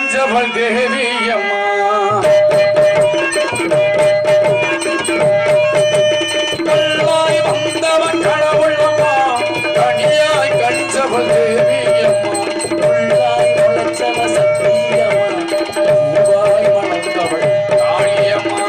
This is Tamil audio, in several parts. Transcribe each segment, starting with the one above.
கஞ்சவள் தேவியம்மா கல்லாய் வந்தவன் கடவுளம்மா கனியாய் கஞ்சவள் தேவியம்மா உள்ளாய் உழைச்சவ சத்தியம்மா பூவாய் வளர்ந்தவள் காளியம்மா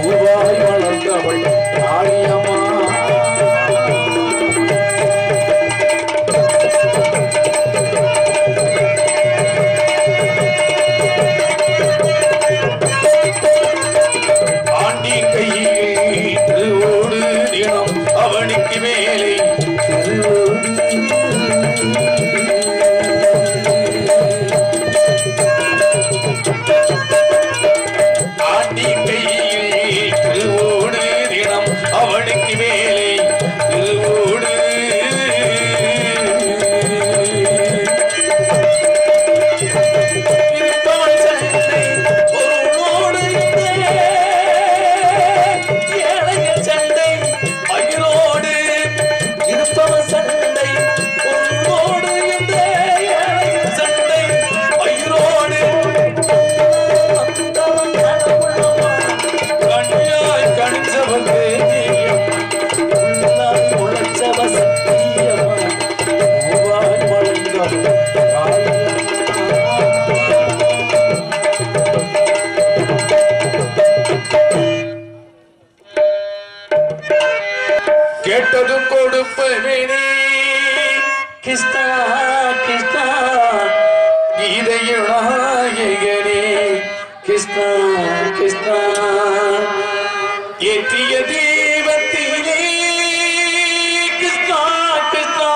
பூவாய் வளர்ந்தவள் காளியம்மா ஆண்டி கையில் திருவோடு தினம் அவனுக்கு மேலே அவனுக்கு மேலே திருவோடு இருப்பவன் சண்டை பொருளோடு ஏழையின் சண்டை பயிரோடு இருப்பவன் சண்டை பொருளோடு ஏழையின் சண்டை பயிரோடு வந்தவன் கடவுளம்மா கண்ணியாய் கணிச்சவன் கேட்டது கொடுப்பவே கிருஷ்ணா கிருஷ்ணா கீதையுளாயகனே கிருஷ்ணா கிருஷ்ணா ஏற்றிய தீபத்திலே கிருஷ்ணா கிருஷ்ணா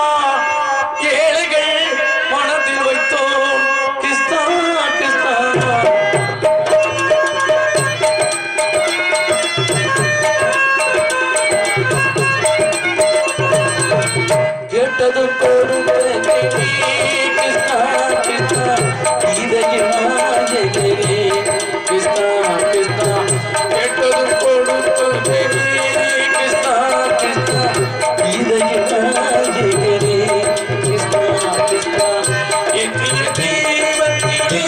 ஏழைகள் மனதில் வைத்தோம் கிருஷ்ணா கிருஷ்ணா கேட்டது கொடுப்பதே கிருஷ்ணா கிருஷ்ணா கீதையுளாயகனே கிருஷ்ணா கிருஷ்ணா கேட்டது கொடுப்பதே கிருஷ்ணா கிருஷ்ணா கீதையுளாயகனே கிருஷ்ணா கிருஷ்ணா ஏற்றிய தீபத்திலே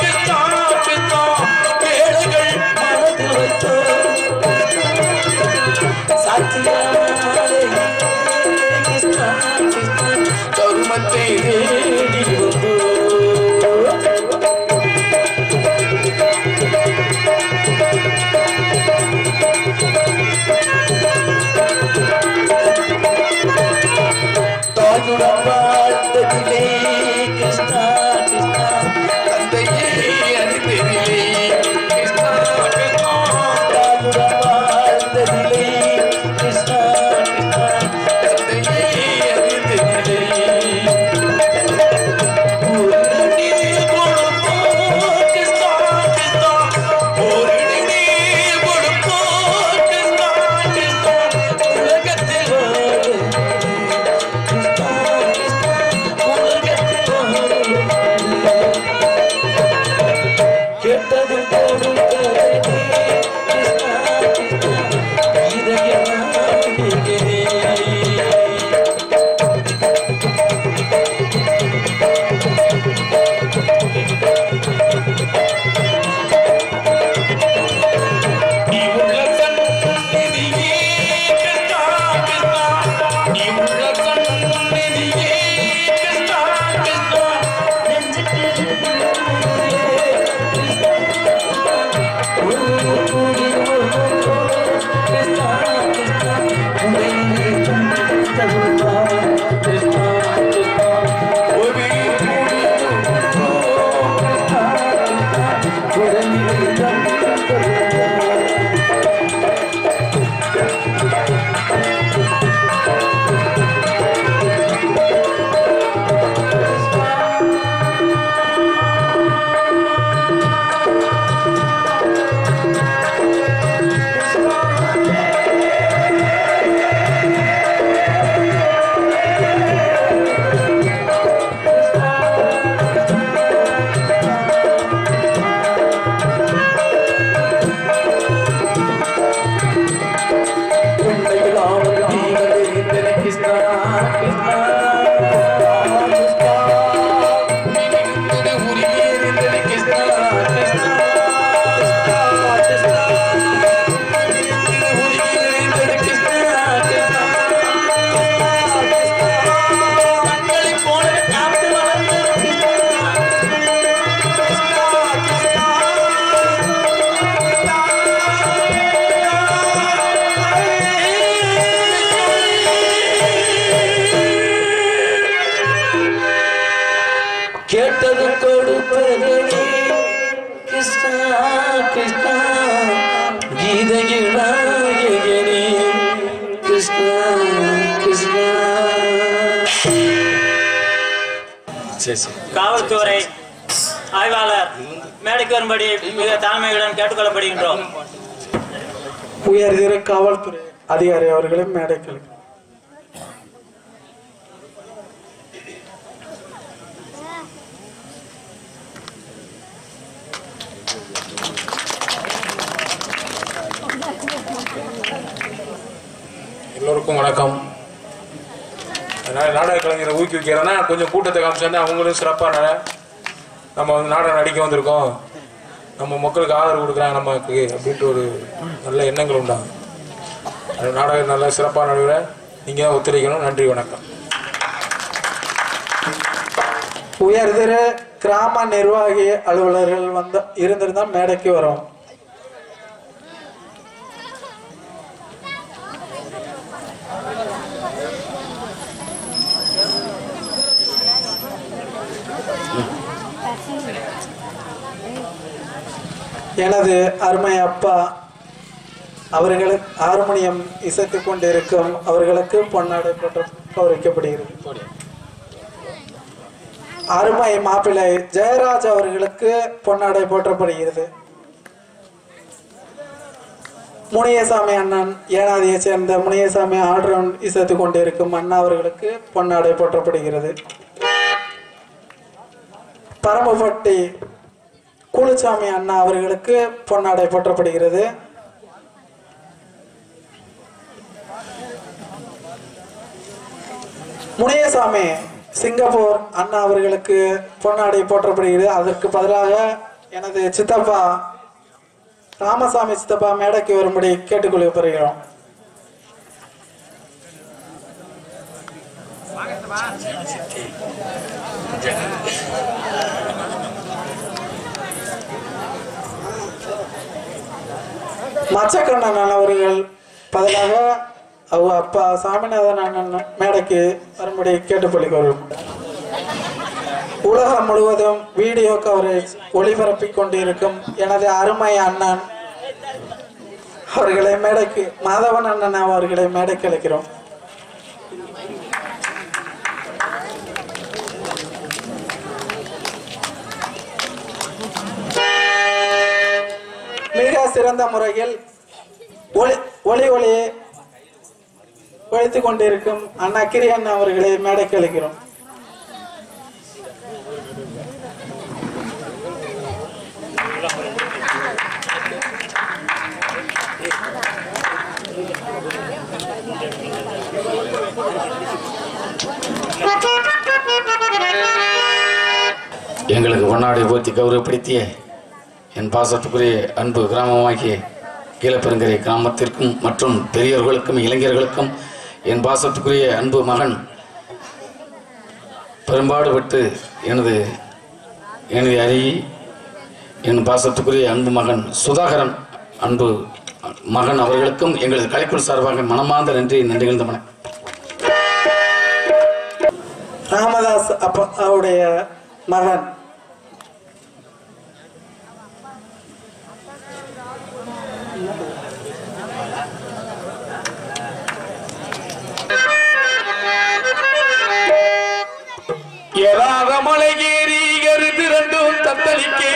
கிருஷ்ணா கிருஷ்ணா ஏழைகள் மனதில் வைத்தோம் சாத்தியாலே கிருஷ்ணா கிருஷ்ணா தருமத்தை தேடி வந்தோ தாயுடன் வாழ்ந்ததிலே கிருஷ்ணா கிருஷ்ணா தந்தையே அறிந்ததிலே கிருஷ்ணா கிருஷ்ணா தாயுடன் வாழ்ந்ததிலே கிருஷ்ணா கிருஷ்ணா தந்தையே அறிந்ததிலே Krishna, Krishna, Krishna, கேட்டது கொடுப்பதே கிருஷ்ணா கிருஷ்ணா கீதையில் நாயகனே கிருஷ்ணா கிருஷ்ணா. காவல்துறை ஆய்வாளர் மேடைக்கு வரும்படி மிக தாழ்மையுடன் கேட்டுக்கொள்ளப்படுகின்றோம். உயர்திற காவல்துறை அதிகாரி அவர்களும் மேடைக்கு எல்லோருக்கும் வணக்கம். நாடக கலைஞரை ஊக்குவிக்கிறேன்னா கொஞ்சம் கூட்டத்தை காமிச்சோன்னா அவங்களும் சிறப்பாக நம்ம வந்து நாடகம் நடிக்க வந்திருக்கோம், நம்ம மக்களுக்கு ஆதரவு கொடுக்குறாங்க நமக்கு அப்படின்ட்டு ஒரு நல்ல எண்ணங்கள் உண்டாகும். நாடகம் நல்ல சிறப்பாக நடுவர நீங்கள் தான் ஒத்துழைக்கணும். நன்றி, வணக்கம். உயர்திற கிராம நிர்வாகி அலுவலர்கள் இருந்திருந்தா மேடைக்கு வரும். எனது அருமை அப்பா அவர்களுக்கு ஹார்மோனியம் இசைத்துக் கொண்டிருக்கும் அவர்களுக்கு பொன்னாடை கௌரவிக்கப்படுகிறது. அருமை மாப்பிள்ளை ஜெயராஜ் அவர்களுக்கு பொன்னாடை போற்றப்படுகிறது. முனியசாமி அண்ணன் ஏனாதியை சேர்ந்த முனியசாமி ஆல்ரவுண்ட் இசைத்துக் கொண்டிருக்கும் அண்ணா அவர்களுக்கு பொன்னாடை போற்றப்படுகிறது. பரமப்பட்டி குலுசாமி அண்ணா அவர்களுக்கு பொன்னாடை போற்றப்படுகிறது. முனியசாமி சிங்கப்பூர் அண்ணா அவர்களுக்கு பொன்னாடை போற்றப்படுகிறது. அதற்கு பதிலாக எனது சித்தப்பா ராமசாமி சித்தப்பா மேடைக்கு வரும்படி கேட்டுக்கொள்ளப்படுகிறோம். மச்சக்கண்ணன் அவர்கள் பதிலாக அவங்க அப்பா சாமிநாதன் அண்ணன் மேடைக்கு வரும்படி கேட்டுக்கொள்கிறோம். உலகம் முழுவதும் வீடியோ கவரேஜ் ஒளிபரப்பிக் கொண்டிருக்கும் எனது அருமை அண்ணன் அவர்களை மேடைக்கு மாதவன் அண்ணன் அவர்களை மேடைக்கு அழைக்கிறோம். மிக சிறந்த முறையில் ஒளியை ஒழித்துக் கொண்டிருக்கும் அண்ணா கிரியன் அவர்களை மேடைக்கு அழைக்கிறோம். எங்களுக்கு பொன்னாடை போத்தி கௌரவப்படுத்திய என் பாசத்துக்குரிய அன்பு கிராமமாகிய கீழப்பெருங்கரை கிராமத்திற்கும் மற்றும் பெரியவர்களுக்கும் இளைஞர்களுக்கும் என் பாசத்துக்குரிய அன்பு மகன் பெரும்பாடுபட்டு எனது அருகி என் பாசத்துக்குரிய அன்பு மகன் சுதாகரன் அன்பு மகன் அவர்களுக்கும் எங்களது கலைக்குழு சார்பாக மனமார்ந்த நன்றிகள் தமன. ராமதாஸ் அப்பாவுடைய மகன் ஏறாத மலையேறி எருது ரெண்டும் தத்தளிக்கே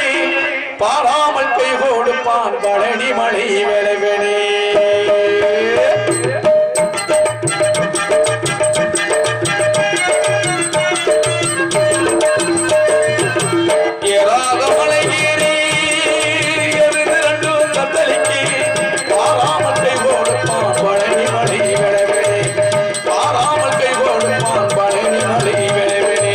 பாராமல் கை கொடுப்பான் பழனி மலை வேளவனே ஏறாத மலையேறி எருது ரெண்டும் தத்தளிக்கே பாராமல் கை கொடுப்பான் பழனி மலை வேளவனே பாராமல் கை கொடுப்பான் பழனி மலை வேளவனே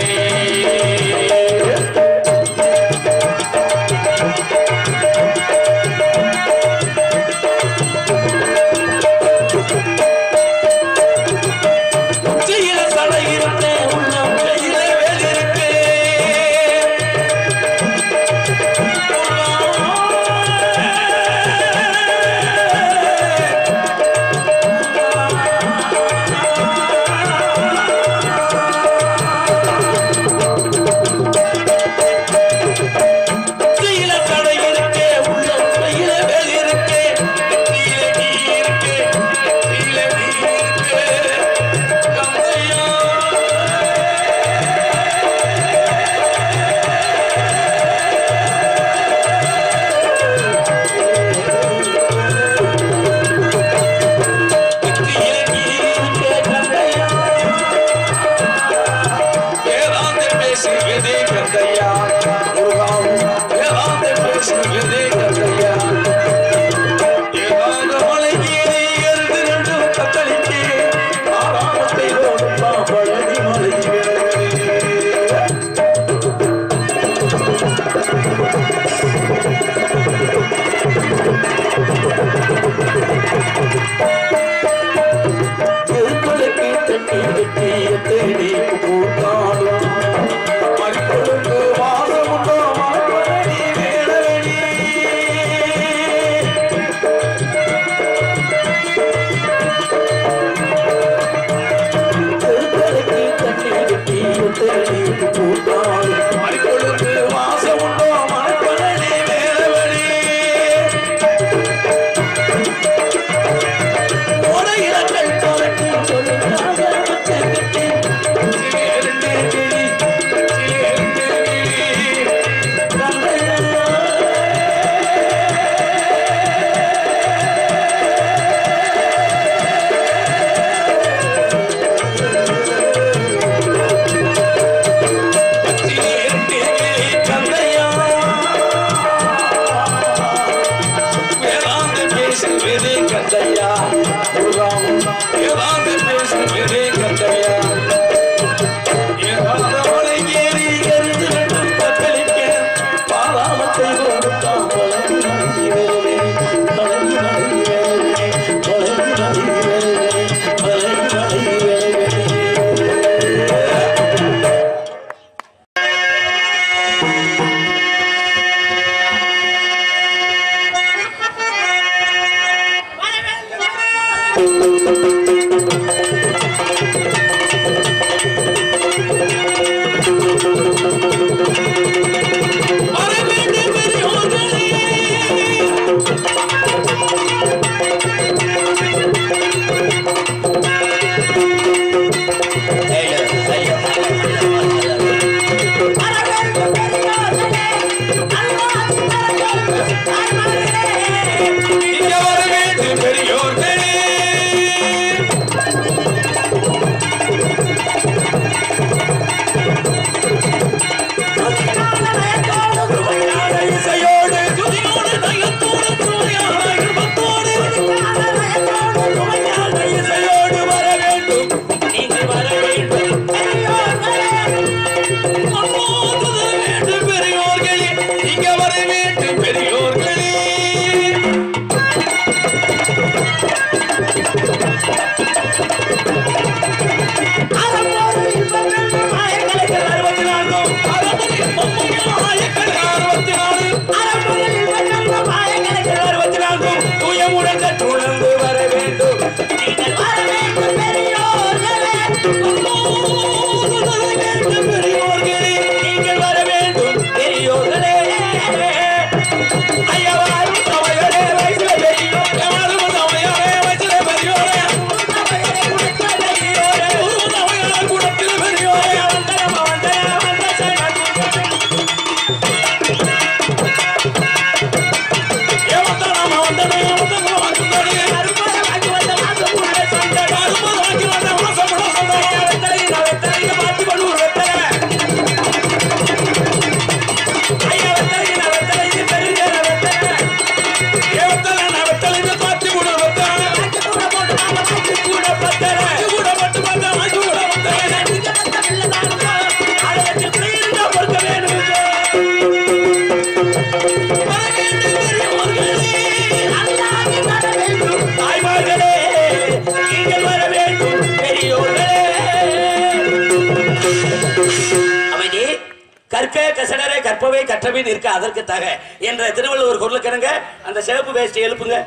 கற்பவை கற்றவை நிற்க அதற்கு தக என்ற திருவள்ளுவர் குரலுக்கிணங்க அந்த சிவப்பு வேஷ்டி எழுப்புங்க.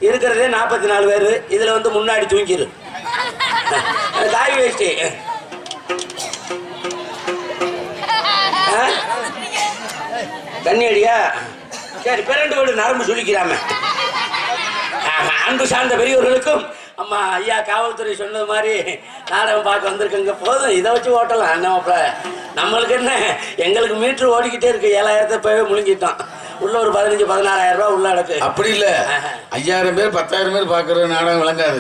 இருக்கிறதே 44 பேரு, இதுல வந்து முன்னாடி தூங்கிரு. காய் வேஷ்டி தண்ணி அடியா? சரி, பிறண்டு விடு, நரம்பு சுழிக்கிறாம. அன்பு சார்ந்த பெரியவர்களுக்கும் அம்மா ஐயா காவல்துறை சொன்னது மாதிரி நாடகம் பார்க்க வந்திருக்குங்க. போதும், இதை வச்சு ஓட்டலாம். நம்மளுக்கு என்ன, எங்களுக்கு மீட்டர் ஓடிக்கிட்டே இருக்கு. 7000 போய் முழுங்கிட்டோம். உள்ள ஒரு 15-16,000 ரூபாய் உள்ள அடக்கு. அப்படி இல்ல, 5000 பேர் 10,000 பேர் பாக்குற நாடகம் விளங்காது.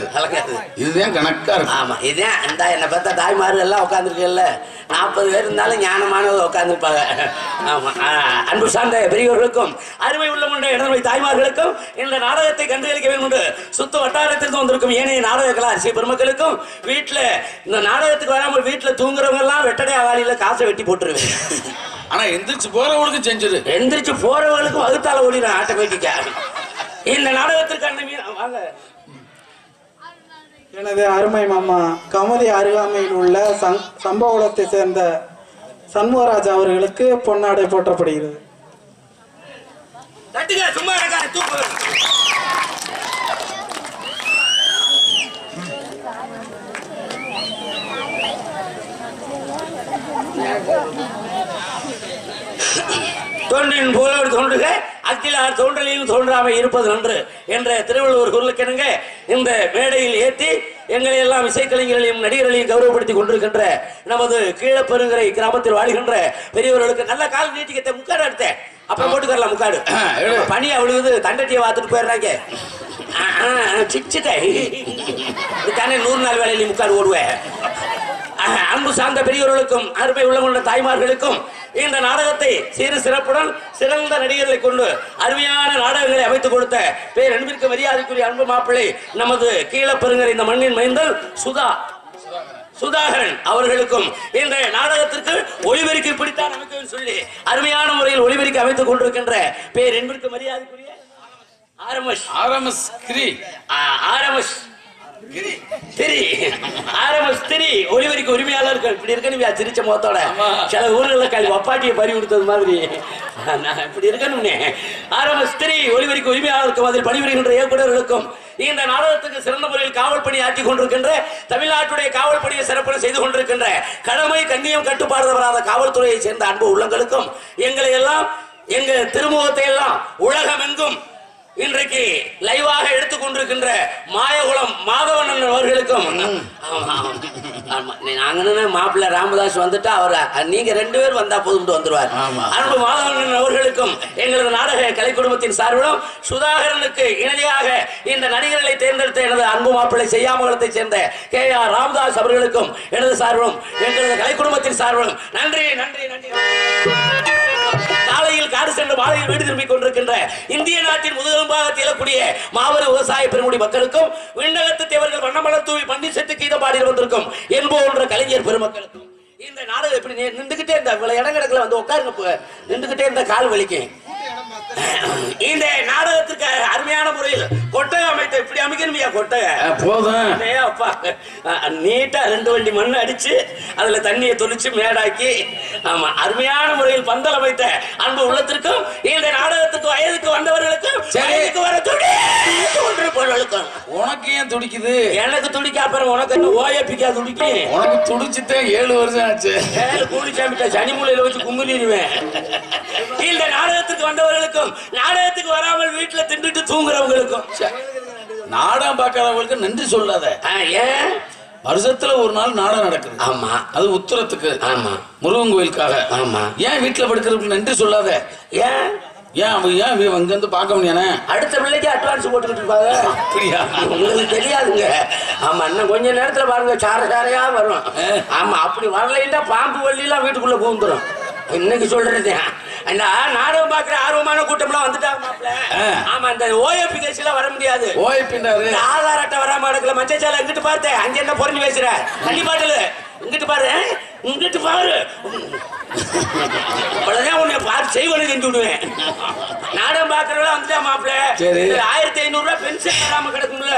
இதுதான் கணக்கா இருக்கு. ஆமா, இதுதான் இந்த என்ன பார்த்தா தாய்மார்கள் எல்லாம் உட்காந்துருக்கல, 40 பேர் இருந்தாலும் ஞானமானவங்க உட்காந்துருப்பாங்க. ஆமா, அன்பு சார்ந்த பெரியவர்களுக்கும் அருமை உள்ள முன்ன இடதுமை தாய்மார்களுக்கும் இந்த நாடகத்தை கண்டுகளிக்க வேண்டும் என்று சுத்த வட்டாரத்திற்கு வந்திருக்கும் ஏனைய நாடக கலா அரசியல் பெருமக்களுக்கும் வீட்டுல இந்த நாடகத்துக்கு வராமல் வீட்டுல தூங்குறவங்க எல்லாம் வெட்டடை அவாலியில காசை வெட்டி போட்டுருவேன். ஆனா எந்திரிச்சு போறவங்களுக்கு செஞ்சிரு. எந்திரிச்சு போறவங்களுக்கும் வகுத்தால ஓடிடும் ஆட்டோமேட்டிக்கா. இந்த நாடகத்திற்கு வாங்க. எனது அருமை மாமா கமதி அருகாமையில் உள்ள சம்பவத்தை சேர்ந்த சண்முகராஜ் அவர்களுக்கு பொன்னாடை போற்றப்படுகிறது. சும்மா தோன்றின் போலோடு தோன்றுக அக்கிலார் தோன்றலையும் தோன்றாம இருப்பது நன்று என்ற திருவள்ளுவர் குரலுக்கிணங்க இந்த மேடையில் ஏற்றி எங்களை எல்லாம் இசைக்கலைஞர்களையும் நடிகர்களையும் கௌரவப்படுத்திக் கொண்டிருக்கின்ற நமது கீழப்பெருங்கரை கிராமத்தில் வாழ்கின்ற பெரியவர்களுக்கு நல்ல கால நீட்டிக்கத்தை முக்காடு எடுத்தேன். அப்புறம் போட்டுக்கரலாம் முக்காடு. பனி அவ்வளவு தண்டட்டியை பார்த்துட்டு போயிடுறாங்க. தானே 100 நாள் வேலையில முக்காடு ஓடுவேன். அன்பு சார்ந்த பெரியவர்களுக்கும் அருமை உள்ள தாய்மார்களுக்கும் இந்த நாடகத்தை சிறு சிறப்புடன் சிறந்த நடிகர்களை கொண்டு அருமையான நாடகங்களை அமைத்துக் கொடுத்த பேர் அன்பிற்கு மரியாதைக்குரிய அன்பு மாப்பிள்ளை நமது கீழப்பெருங்கரை இந்த மண்ணின் மைந்தல் சுதாகரன் அவர்களுக்கும் இந்த நாடகத்திற்கு ஒளிபெருக்கி பிடித்தான் அமைக்க சொல்லி அருமையான முறையில் ஒளிபெருக்கி அமைத்துக் கொண்டிருக்கின்ற பேர் அன்பிற்கு மரியாதைக்குரிய ஒளிவரிக்கு உரிமையாளர்கள் இப்படி இருக்க சிரிச்ச முகத்தோட சில ஊர்களில் வப்பாட்டியை பறி கொடுத்தது மாதிரி இப்படி இருக்கணும்னே. ஒளிவரிக்கு உரிமையாளருக்கும் அதில் பணிபுரிகின்ற இயக்குநர்களுக்கும் இந்த நாடகத்துக்கு சிறந்த முறையில் காவல் பணி ஆற்றிக் கொண்டிருக்கின்ற தமிழ்நாட்டுடைய காவல் பணியை சிறப்பாக செய்து கொண்டிருக்கின்ற கடமை கண்ணியம் கட்டுப்பாடு வராத காவல்துறையை சேர்ந்த அன்பு உள்ளங்களுக்கும் எங்களை எல்லாம் எங்க திருமுகத்தை எல்லாம் உலகமெங்கும் இன்றைக்கு லைவாக எடுத்துக் கொண்டிருக்கின்ற மாயகுளம் மாதவன் அவர்களுக்கும் மாப்பிள்ள ராமதாஸ் வந்துட்டா அவர் நீங்க 2 பேர் வந்தா போதும் வந்துருவார். அன்பு மாதவன் அவர்களுக்கும் எங்களது நாடக கலை குடும்பத்தின் சார்பிலும் சுதாகரனுக்கு இணையாக இந்த நடிகர்களை தேர்ந்தெடுத்த எனது அன்பு மாப்பிள்ளை செய்யாமங்கலத்தை சேர்ந்த KR ராமதாஸ் அவர்களுக்கும் எனது சார்பிலும் எங்களது கலை குடும்பத்தின் சார்பிலும் நன்றி நன்றி நன்றி. காலையில் காடு சென்று மாலையில் வீடு திரும்பிக் கொண்டிருக்கின்ற இந்திய நாட்டின் முதுகெலும்பாக திகழக்கூடிய மாபெரும் விவசாய பெருங்குடி மக்களுக்கும் விண்ணகத்து தேவர்கள் வண்ணமலர் தூவி பண்டி செத்து கீதம் பாடி வந்திருக்கும் என்போன்ற கலைஞர் பெருமக்களுக்கும் இந்த நாடகம் எப்படி நின்றுகிட்டே இருந்த இடம் கிடக்கல வந்து உட்காருங்க, நின்றுகிட்டே இருந்த கால் வலிக்கும். இந்த நாடகத்துக்கு அருமையான முறையில் கொட்டகை அமைத்த இப்படி அமைக்கணுமையா கொட்டகை போதும் அப்பா நீட்டா 2 வண்டி மண் அடிச்சு அதுல தண்ணியை தொளிச்சு மேடாக்கி ஆமா அருமையான முறையில் பந்தல் அமைத்த அன்பு உள்ளத்திற்கும் இந்த நாடகத்துக்கு வயதுக்கு வந்தவர்களுக்கும் உனக்கு ஏன் துடிக்குது? எனக்கு துடிக்க அப்புறம் உனக்கு என்ன ஓயப்பிக்கா துடிக்கும்? உனக்கு துடிச்சுட்டே 7 வருஷம் ஆச்சு. கூலி சாமிட்ட சனி மூலையில வச்சு கும்பிடுவேன். இந்த நாடகத்துக்கு வந்தவர்களுக்கும் நாடகத்துக்கு வராமல் வீட்டுல திண்டுட்டு தூங்குறவங்களுக்கும் நாடகம் பார்க்காதவங்களுக்கு நன்றி சொல்லாத. ஏன் வருஷத்துல ஒரு நாள் நாடகம் நடக்குது. ஆமா, அது உத்தரத்துக்கு. ஆமா, முருகன் கோயிலுக்காக. ஆமா, ஏன் வீட்டுல படுக்கிறதுக்கு நன்றி சொல்லாத? ஏன் அங்க இருந்து பார்க்க முடியாது? அடுத்த பிள்ளைக்கு அட்வான்ஸ் போட்டுக்கிட்டு இருப்பாங்க. அப்படியா? உங்களுக்கு தெரியாதுங்க. ஆமா, இன்னும் கொஞ்ச நேரத்துல பாருங்க சாரையா வரும். ஆமா, அப்படி வரலைன்னா பாம்பு வள்ளிலாம் வீட்டுக்குள்ள பூந்துரும். இன்னைக்கு சொல்றது நாடகம் பாக்குற ஆர்வமான கூட்டம்லாம் வந்துட்டாங்க மாப்பிள்ள. ஆமா, இந்த ஓஎப்பி கேஸ்ல வர முடியாது. ஓஎப்பின்றாரு ஆதார் அட்டை வராம எடுக்கல. மச்சச்சால இங்கிட்டு பார்த்து அங்க என்ன பொறிஞ்சு பேசுற தண்ணி பாட்டல இங்கிட்டு பாரு இங்கிட்டு பாரு அவ்வளவுதான் உன்னை பார்த்து செய்வனை செஞ்சு விடுவேன். நாடகம் பாக்குறவங்க வந்துட்டா மாப்பிள்ள 1500 ரூபாய் பென்ஷன் வராம கிடக்கும்ல.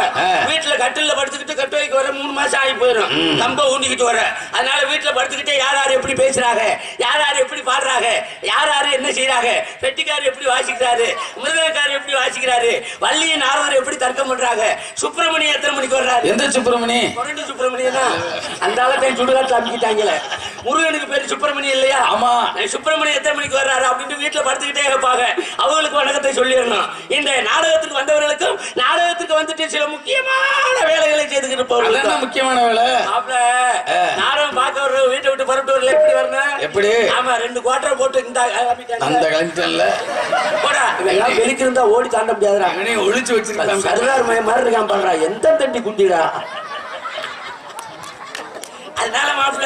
வீட்டுல கட்டில படுத்துக்கிட்டு கட்டு வைக்க வர 3 மாசம் ஆகி போயிடும். கம்ப ஊண்டிக்கிட்டு வர. அதனால வீட்டுல படுத்துக்கிட்டே யார் யாரு எப்படி பேசுறாங்க, யார் யாரு எப்படி பாடுறாங்க, யார் யாரு என்ன செய்யறாங்க, பெட்டிக்காரர் எப்படி வாசிக்கிறாரு, மிருதக்காரர் எப்படி வாசிக்கிறாரு, வள்ளியின் நாரதர் எப்படி தர்க்கம் பண்றாங்க, சுப்பிரமணியம் எத்தனை மணிக்கு வர்றாரு. எந்த சுப்பிரமணி? கொரண்டி சுப்பிரமணியம் தான். அந்த ஆளத்தையும் சுடுகாட்டு அமைக்கிட்டாங்களே. முருகனுக்கு பேரு சுப்பிரமணியம் இல்லையா? ஆமா. சுப்பிரமணியம் எத்தனை மணிக்கு வர்றாரு அப்படின்னு வீட்டுல படுத்துக்கிட்டே இருப்பாங்க. அவங்களுக்கு வணக்கத்தை சொல்லிடணும். இந்த நாடகத்துக்கு வந்தவர்களுக்கும் நாடகத்துக்கு வந்துட்டு சில முக்கியமான வேலைகளை செய்துக்கிட்டு போவாங்க. முக்கியமான வேலை நாடகம் பார்க்க வர வீட்டை விட்டு பரப்பிட்டு வரல எப்படி வரணும்? எப்படி? ஆமா 2 குவார்டரை போட்டு அந்த கிளம்பிட்டேன்ல போடா. இதெல்லாம் வெளிக்கு இருந்தா ஓடி தாண்ட முடியாதுடா. ஒழிச்சு வச்சிருக்காங்க. சர்தார் மய மாதிரி இருக்கான் பண்றா. எந்த தண்டி குண்டிடா. அதனால மாப்பிள்ள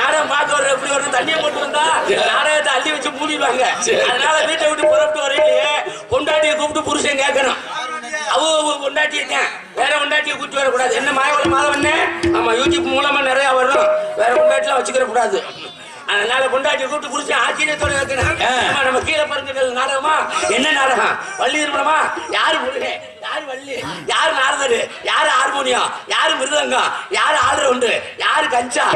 நாடகம் பார்க்க வர எப்படி வரணும்? தண்ணியை போட்டு வந்தா நாடகத்தை அள்ளி வச்சு மூடிடுவாங்க. அதனால வீட்டை விட்டு புறப்பட்டு வரையிலேயே பொண்டாட்டியை கூப்பிட்டு புருஷன் கேட்கணும். அவங்க பொண்டாட்டியை வேற பொண்டாட்டியை கூப்பிட்டு வரக்கூடாது. என்ன மாயவள மாதவண்ணே? ஆமா யூடியூப் மூலமா நிறைய வரும். வேற பொண்டாட்டிலாம் வச்சுக்கிற கூடாது. அதனால பொண்டாட்டியை கூப்பிட்டு புருஷன் ஆச்சரியத்தோட வைக்கணும். நம்ம கீழே பருங்கள் நாடகமா? என்ன நாடகம்? வள்ளி திருமணமா? யாரு முருகன், யாரு வள்ளி, யாரு நாரதரு, யாரு ஹார்மோனியம், யாரு மிருதங்கம், யாரு ஆல்ரவுண்டு, யாரு கஞ்சா?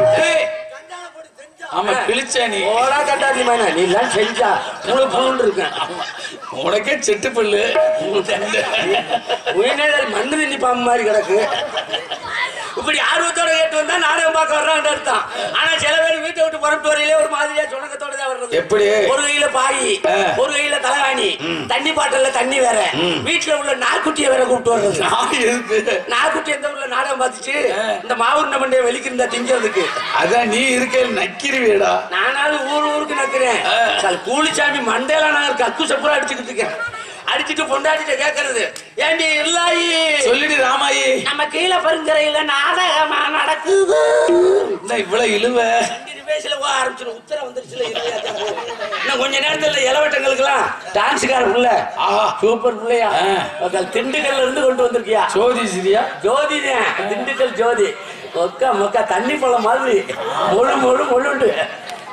ஆமா கிழிச்சா நீ ஓடா கட்டாதி மேன நீ எல்லாம் செஞ்சா முழு புழுன்னு இருக்கேன். உனக்கே செட்டு பல்லு மண்ணு தண்ணி பாம்பு மாதிரி கிடக்கு. இப்படி ஆர்வத்தோட கேட்டு வந்தா நாடகம் பார்க்க வர்றாங்க அர்த்தம். ஆனா சில பேர் வீட்டை விட்டு புறப்பட்டு வரையிலே ஒரு மாதிரியா சுணக்கத்தோட தான் வர்றது. எப்படி? ஒரு கையில பாய், ஒரு கையில தலைகாணி, தண்ணி பாட்டில தண்ணி வேற, வீட்டுல உள்ள நாய்க்குட்டியை வேற கூப்பிட்டு வர்றது. நாய்க்குட்டி எந்த ஊர்ல நாடகம் பார்த்துச்சு? இந்த மாவுண்ட மண்டைய வெளிக்கிருந்தா திங்கிறதுக்கு. அதான் நீ இருக்க நக்கிருவேடா. நானாலும் ஊருக்கு நக்கிறேன். கூலிச்சாமி மண்டையில நான் கக்கு சப்புரா அடிச்சுக்கிட்டு இருக்கேன். அடிச்சுட்டு பொண்டாட்டிட்ட கேட்கறது, ஏண்டி இல்லாயி சொல்லிடு ராமாயி, நம்ம கீழே பருங்கரையில நாடகமா நடக்குது. இவ்வளவு இழுவ பேசல ஆரம்பிச்சிடும். உத்தரம் வந்துருச்சுல. இன்னும் கொஞ்ச நேரத்துல இளவட்டங்களுக்கு எல்லாம் டான்ஸுக்கார புள்ள. சூப்பர் பிள்ளையா. திண்டுக்கல்ல இருந்து கொண்டு வந்திருக்கியா? ஜோதி சிரியா? ஜோதி தான். திண்டுக்கல் ஜோதி. மொக்கா மொக்கா தண்ணி பழம் மாதிரி முழு முழு முழுண்டு.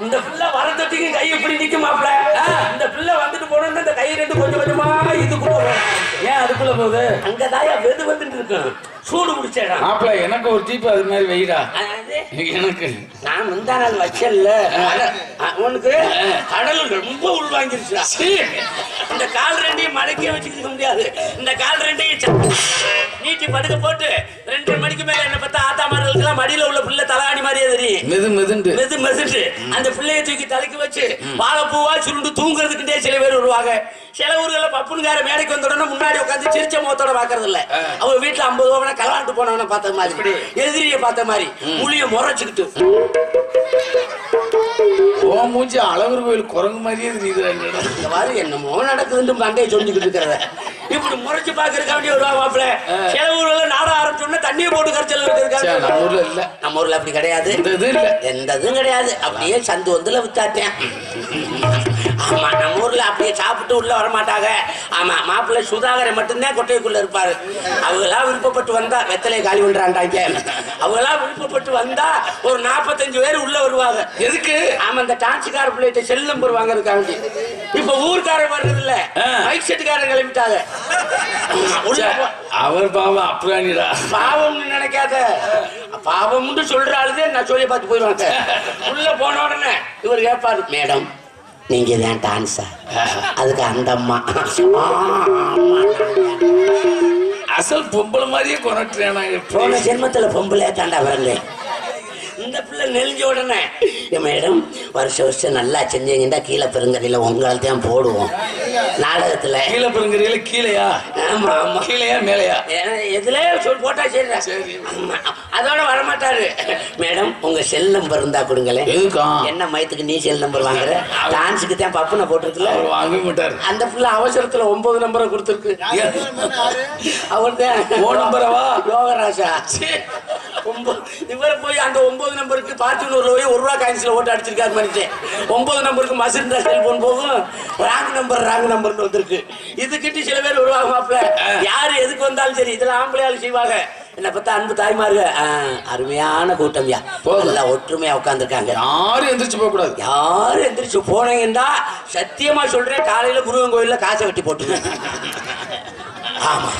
இந்த பிள்ளை வரதுக்கு கை இப்படி நிக்குமாப்ல. இந்த பிள்ளை வந்துட்டு போனோம்னா இந்த கை 2 கொஞ்சம் கொஞ்சமா இதுக்குள்ள போகும். ஏன் அதுக்குள்ள போகுது? அங்கதாயா வெது வந்துட்டு இருக்கும். சூடு முடிச்சேடா மாப்பிள்ள. எனக்கு ஒரு டீப்பு அது மாதிரி வைடா. எனக்கு நான் முந்தா நாள் வச்சல்ல உனக்கு கடல் ரொம்ப உள்வாங்கிருச்சா. இந்த கால் 2ஐயும் மடக்கே வச்சுக்க முடியாது. இந்த கால் 2ஐயும் நீட்டி படுக்க போட்டு 2 மணிக்கு மேல என்ன பார்த்தா ஆத்தா மார்களுக்கு மடியில உள்ள பிள்ளை தலாணி மாதிரியே தெரியும். மெது மெதுண்டு அந்த பிள்ளையை தூக்கி தலைக்கு வச்சு வாழைப்பூவா சுருண்டு தூங்குறதுக்குண்டே சில பேர் வருவாங்க. சில ஊர்கள பப்புனுக்கார மேடைக்கு வந்த உடனே முன்னாடி உட்காந்து சிரிச்ச முகத்தோட பாக்குறது இல்ல. அவங்க வீட்டுல 50 ரூபா கலாண்டு போனவன பார்த்த மாதிரி, எதிரிய பார்த்த மாதிரி முழிய முறைச்சுக்கிட்டு மூஞ்சி அழகர் கோயில் குரங்கு மாதிரியே தெரியுது. என்னமோ நடக்குதுன்னு மண்டையை சொல்லிக்கிட்டு இருக்கிறத இப்படி முறைச்சு பாக்குறதுக்கு வேண்டிய ஒரு மாப்பிள்ள. சில ஊர்ல நாட ஆரம்பிச்சோம்னா தண்ணியை போட்டு கரைச்சல் இருக்காரு. நம்ம ஊர்ல இல்ல. நம்ம ஊர்ல அப்படி கிடையாது. எந்த இதுவும் கிடையாது. அப்படியே சந்து வந்துல வித்தாட்டேன். ஆமா நம்ம ஊர்ல அப்படியே சாப்பிட்டு உள்ள வர மாட்டாங்க. ஆமா மாப்பிள்ளை சுதாகரை மட்டும்தான் கொட்டைக்குள்ள இருப்பாரு. அவங்களா விருப்பப்பட்டு வந்தா வெத்தலையை காலி பண்றாண்டாங்க. அவங்களா விருப்பப்பட்டு வந்தா ஒரு 45 பேர் உள்ள வருவாங்க. எதுக்கு? ஆமா இந்த டான்ஸுக்கார பிள்ளைகிட்ட செல் நம்பர் வாங்கறதுக்காண்டி. இப்ப ஊர்க்காரர் வர்றது இல்ல, மைக் செட்டுக்காரர் கிளம்பிட்டாங்க. அவர் பாவம் அப்புறானிடா. பாவம்னு நினைக்காத. பாவம்னு சொல்ற ஆளுதே நான் சொல்லி பார்த்து போயிடுவாங்க. உள்ள போன உடனே இவர் கேட்பாரு, மேடம் நீங்க தான் டான்ஸா? அதுக்கு அந்த அம்மா அசல் பொம்பளை மாதிரியே கொண்டாடுறேன். போன ஜென்மத்துல பொம்பளையா தாண்டா வரல. இந்த பிள்ளை நெளிஞ்ச உடனே மேடம் வருஷம் நல்லா செஞ்சீங்கன்னா கீழே பெருங்கரையில உங்களால் தான் போடுவோம் நாடகத்துல. கீழே பெருங்கரையில கீழையா? ஆமா ஆமா. கீழையா மேலையா? எதுலயே சொல் போட்டா சரி. அதோட வரமாட்டாரு. மேடம் உங்க செல் நம்பர் இருந்தா கொடுங்களேன். என்ன மயத்துக்கு நீ செல் நம்பர் வாங்குற? டான்ஸுக்கு தான் பப்புனை போட்டிருக்குல்ல, வாங்க மாட்டாரு. அந்த பிள்ளை அவசரத்துல 9 நம்பரை கொடுத்துருக்கு. அவர்தான் நம்பரவா யோகராஜா. இவரை போய் அந்த 9 நம்பருக்கு பார்த்துனூர்ல போய் 1 ரூபா காயின்ஸ்ல ஓட்டு அடிச்சிருக்காரு மனுஷன். 9 நம்பருக்கு மசிந்தா செல்போன் போகும், ராங் நம்பர்னு வந்திருக்கு. இதுக்கிட்டு சில பேர் வருவாங்க மாப்பிள்ள. யாரு எதுக்கு வந்தாலும் சரி, இதெல்லாம் ஆம்பளையாலும் செய்வாங்க. என்ன பார்த்தா அன்பு தாய்மாருங்க, அருமையான கூட்டம்யா, நல்லா ஒற்றுமையா உட்காந்துருக்காங்க. யாரும் எந்திரிச்சு போக கூடாது. யாரும் எந்திரிச்சு போனீங்கன்னா சத்தியமா சொல்றேன், காலையில முருகன் கோயில்ல காசை வெட்டி போட்டு. ஆமா,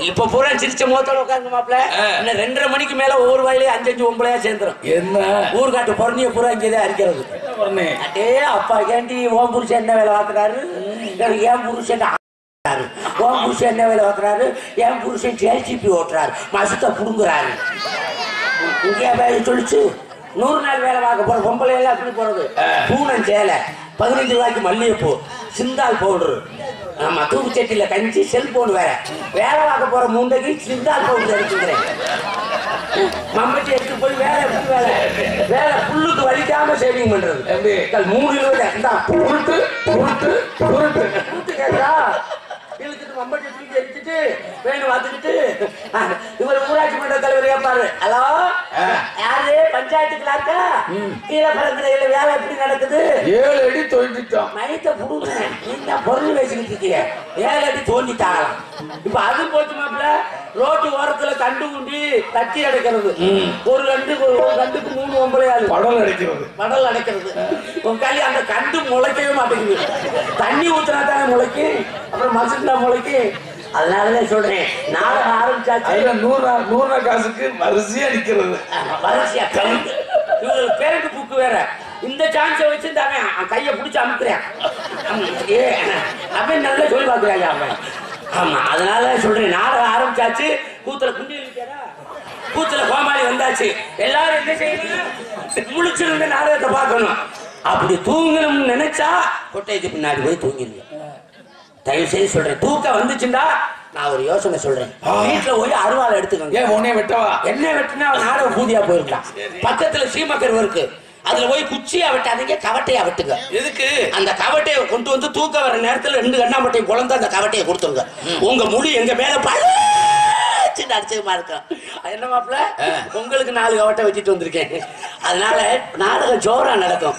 இப்ப பூரா சிரிச்ச முகத்தோட உட்காந்து மாப்பிள்ள. இன்னும் 2:30 மணிக்கு மேல ஒவ்வொரு வாயிலே 5-5 ஒம்பளையா சேர்ந்துரும். என்ன ஊர்காட்டு பொறணிய பூரா இங்கதான் அரிக்கிறது. அட்டே அப்பா கேண்டி ஓம் புருஷன் என்ன வேலை பார்க்கறாரு, என் புருஷன் ஓம் புருஷன் என்ன வேலை பார்க்கறாரு, என் புருஷன் ஜேசிபி ஓட்டுறாரு, மசத்தை புடுங்குறாரு. இங்கே வேலை சொல்லிச்சு 100 நாள் வேலை பார்க்க போற பொம்பளை எல்லாம் அப்படி போறது. பூனம் சேலை, 15 ரூபாய்க்கு மல்லிகைப்பூ, சிந்தால் பவுடரு, ஆமா தூக்கு சட்டியில கஞ்சி, செல்போன் வேற. வேலை பார்க்க போற மூண்டைக்கு சிந்தால் பவுடர் எடுத்துக்கிறேன். மம்பட்டி எடுத்து போய் வேலை வேலை புல்லுக்கு வலிக்காம சேவிங் பண்றது. 3 கேட்டா இழுத்துட்டு மம்பட்டி தூக்கி எடுத்துட்டு வேணும் பார்த்துக்கிட்டு இவர் ஊராட்சி மன்ற தலைவர் கேட்பாரு, ஹலோ யாரு பஞ்சாயத்து கிளாக்கா, கீழே பழங்குறையில வேலை எப்படி நடக்குது? 7 அடி தோண்டிட்டோம். மைத்த புடுங்க, நீங்க பொருள் வச்சுக்கிட்டு இருக்கீங்க, 7 அடி தோண்டிட்டாங்களாம். இப்ப அது போச்சு மாப்பிள்ள. ரோட்டு ஓரத்துல கண்டு குண்டி தட்டி அடைக்கிறது. ஒரு கண்டுக்கு 3 ஒம்பளையாளு படல் அடைக்கிறது. உங்காலி அந்த கண்டு முளைக்கவே மாட்டேங்குது. தண்ணி ஊத்துனா தானே முளைக்கு, அப்புறம் மசுண்டா முளைக்கு. அதனாலதான் சொல்றேன், நாடகம் ஆரம்பிச்சாச்சு. 100 காசுக்கு வரிசையா அடிக்கிறது. வரிசையா இவங்களுக்கு பேரண்ட் புக்கு வேற. இந்த சான்ஸை வச்சு அவன் கையை பிடிச்சி அமுக்குறேன். அவன் நல்லா சொல்லி பார்க்கிறாங்க அவன். ஆமா, அதனால சொல்றேன், நாடகம் ஆரம்பிச்சாச்சு. கூத்துல குண்டி இருக்காரா, கூத்துல கோமாளி வந்தாச்சு. எல்லாரும் என்ன செய்யணும், முழிச்சிருந்து நாடகத்தை பார்க்கணும். அப்படி தூங்கணும்னு நினைச்சா கொட்டைக்கு பின்னாடி போய் தூங்கிடுங்க. தயவு செய்து சொல்றேன், தூக்கம் வந்துச்சுண்டா நான் ஒரு யோசனை சொல்றேன், வீட்டுல போய் அருவாள் எடுத்துக்கோங்க. உன்னை வெட்டவா? என்ன வெட்டினா நாடகம் பூதியா போயிருக்கலாம். பக்கத்துல சீமக்கர் இருக்கு, அதுல போய் குச்சியா வெட்டாதீங்க, கவட்டையா வெட்டுங்க. எதுக்கு? அந்த கவட்டையை கொண்டு வந்து தூக்க வர நேரத்துல 2 கண்ணாமட்டையும் குழந்தை அந்த கவட்டையை கொடுத்துருங்க. உங்க முடி எங்க மேல அடிச்சதுமா இருக்கும். என்ன மாப்பிள்ள, உங்களுக்கு 4 கவட்டை வச்சுட்டு வந்திருக்கேன். அதனால நாடகம் ஜோரா நடக்கும்.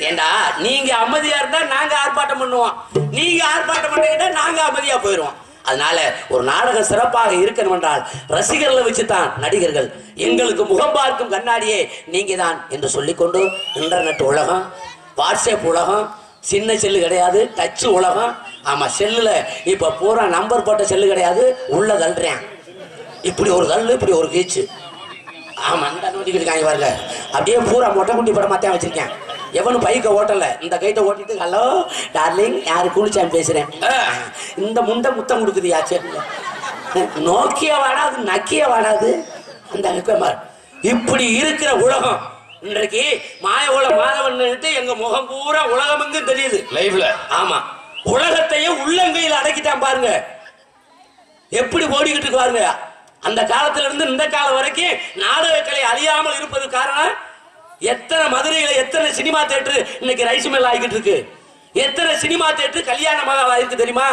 ஏண்டா நீங்க அமைதியா இருந்தா நாங்க ஆர்ப்பாட்டம் பண்ணுவோம், நீங்க ஆர்ப்பாட்டம் பண்ணீங்கன்னா நாங்க அமைதியா போயிடுவோம். அதனால ஒரு நாடகம் சிறப்பாக இருக்கணும் என்றால் ரசிகர்களை வச்சுதான் நடிகர்கள். எங்களுக்கு முகம் பார்க்கும் கண்ணாடியே நீங்க தான் என்று சொல்லிக்கொண்டு, இன்டர்நெட் உலகம், வாட்ஸ்அப் உலகம், சின்ன செல்லு கிடையாது, டச் உலகம். ஆமா, செல்லுல இப்ப பூரா நம்பர் போட்ட செல்லு கிடையாது, உள்ள தள்ளுறேன். இப்படி ஒரு தள்ளு, இப்படி ஒரு கீச்சு. ஆமா, இந்த நோட்டிக்கிட்டு இருக்காங்க பாருங்க, அப்படியே பூரா மொட்டை குண்டி படம் மாத்தான் வச்சிருக்கேன். எவனும் பைக்க ஓட்டல, இந்த கைட்ட ஓட்டிட்டு ஹலோ டார்லிங் யாரு கூலிச்சாமி பேசுறேன், இந்த முண்டை முத்தம் கொடுக்குது யாச்சு. நோக்கிய வாடாது, நக்கிய வாடாது அந்த. இப்படி இருக்கிற உலகம் இன்றைக்கு மாய உலக மாதவன் எங்க முகம் பூரா உலகம் எங்கும் தெரியுது லைவ்ல. ஆமா, உலகத்தையும் உள்ளங்கையில் அடக்கிட்டான் பாருங்க, எப்படி ஓடிக்கிட்டு இருக்கு பாருங்க. அந்த காலத்துல இருந்து இந்த காலம் வரைக்கும் நாடகக்கலை அழியாமல் இருப்பது காரணம், எத்தனை மதுரையில எத்தனை சினிமா தியேட்டர் இன்னைக்கு ரைஸ் மில் ஆகிட்டு இருக்கு, எத்தனை சினிமா தியேட்டர் கல்யாண மகால் இருக்கு தெரியுமா?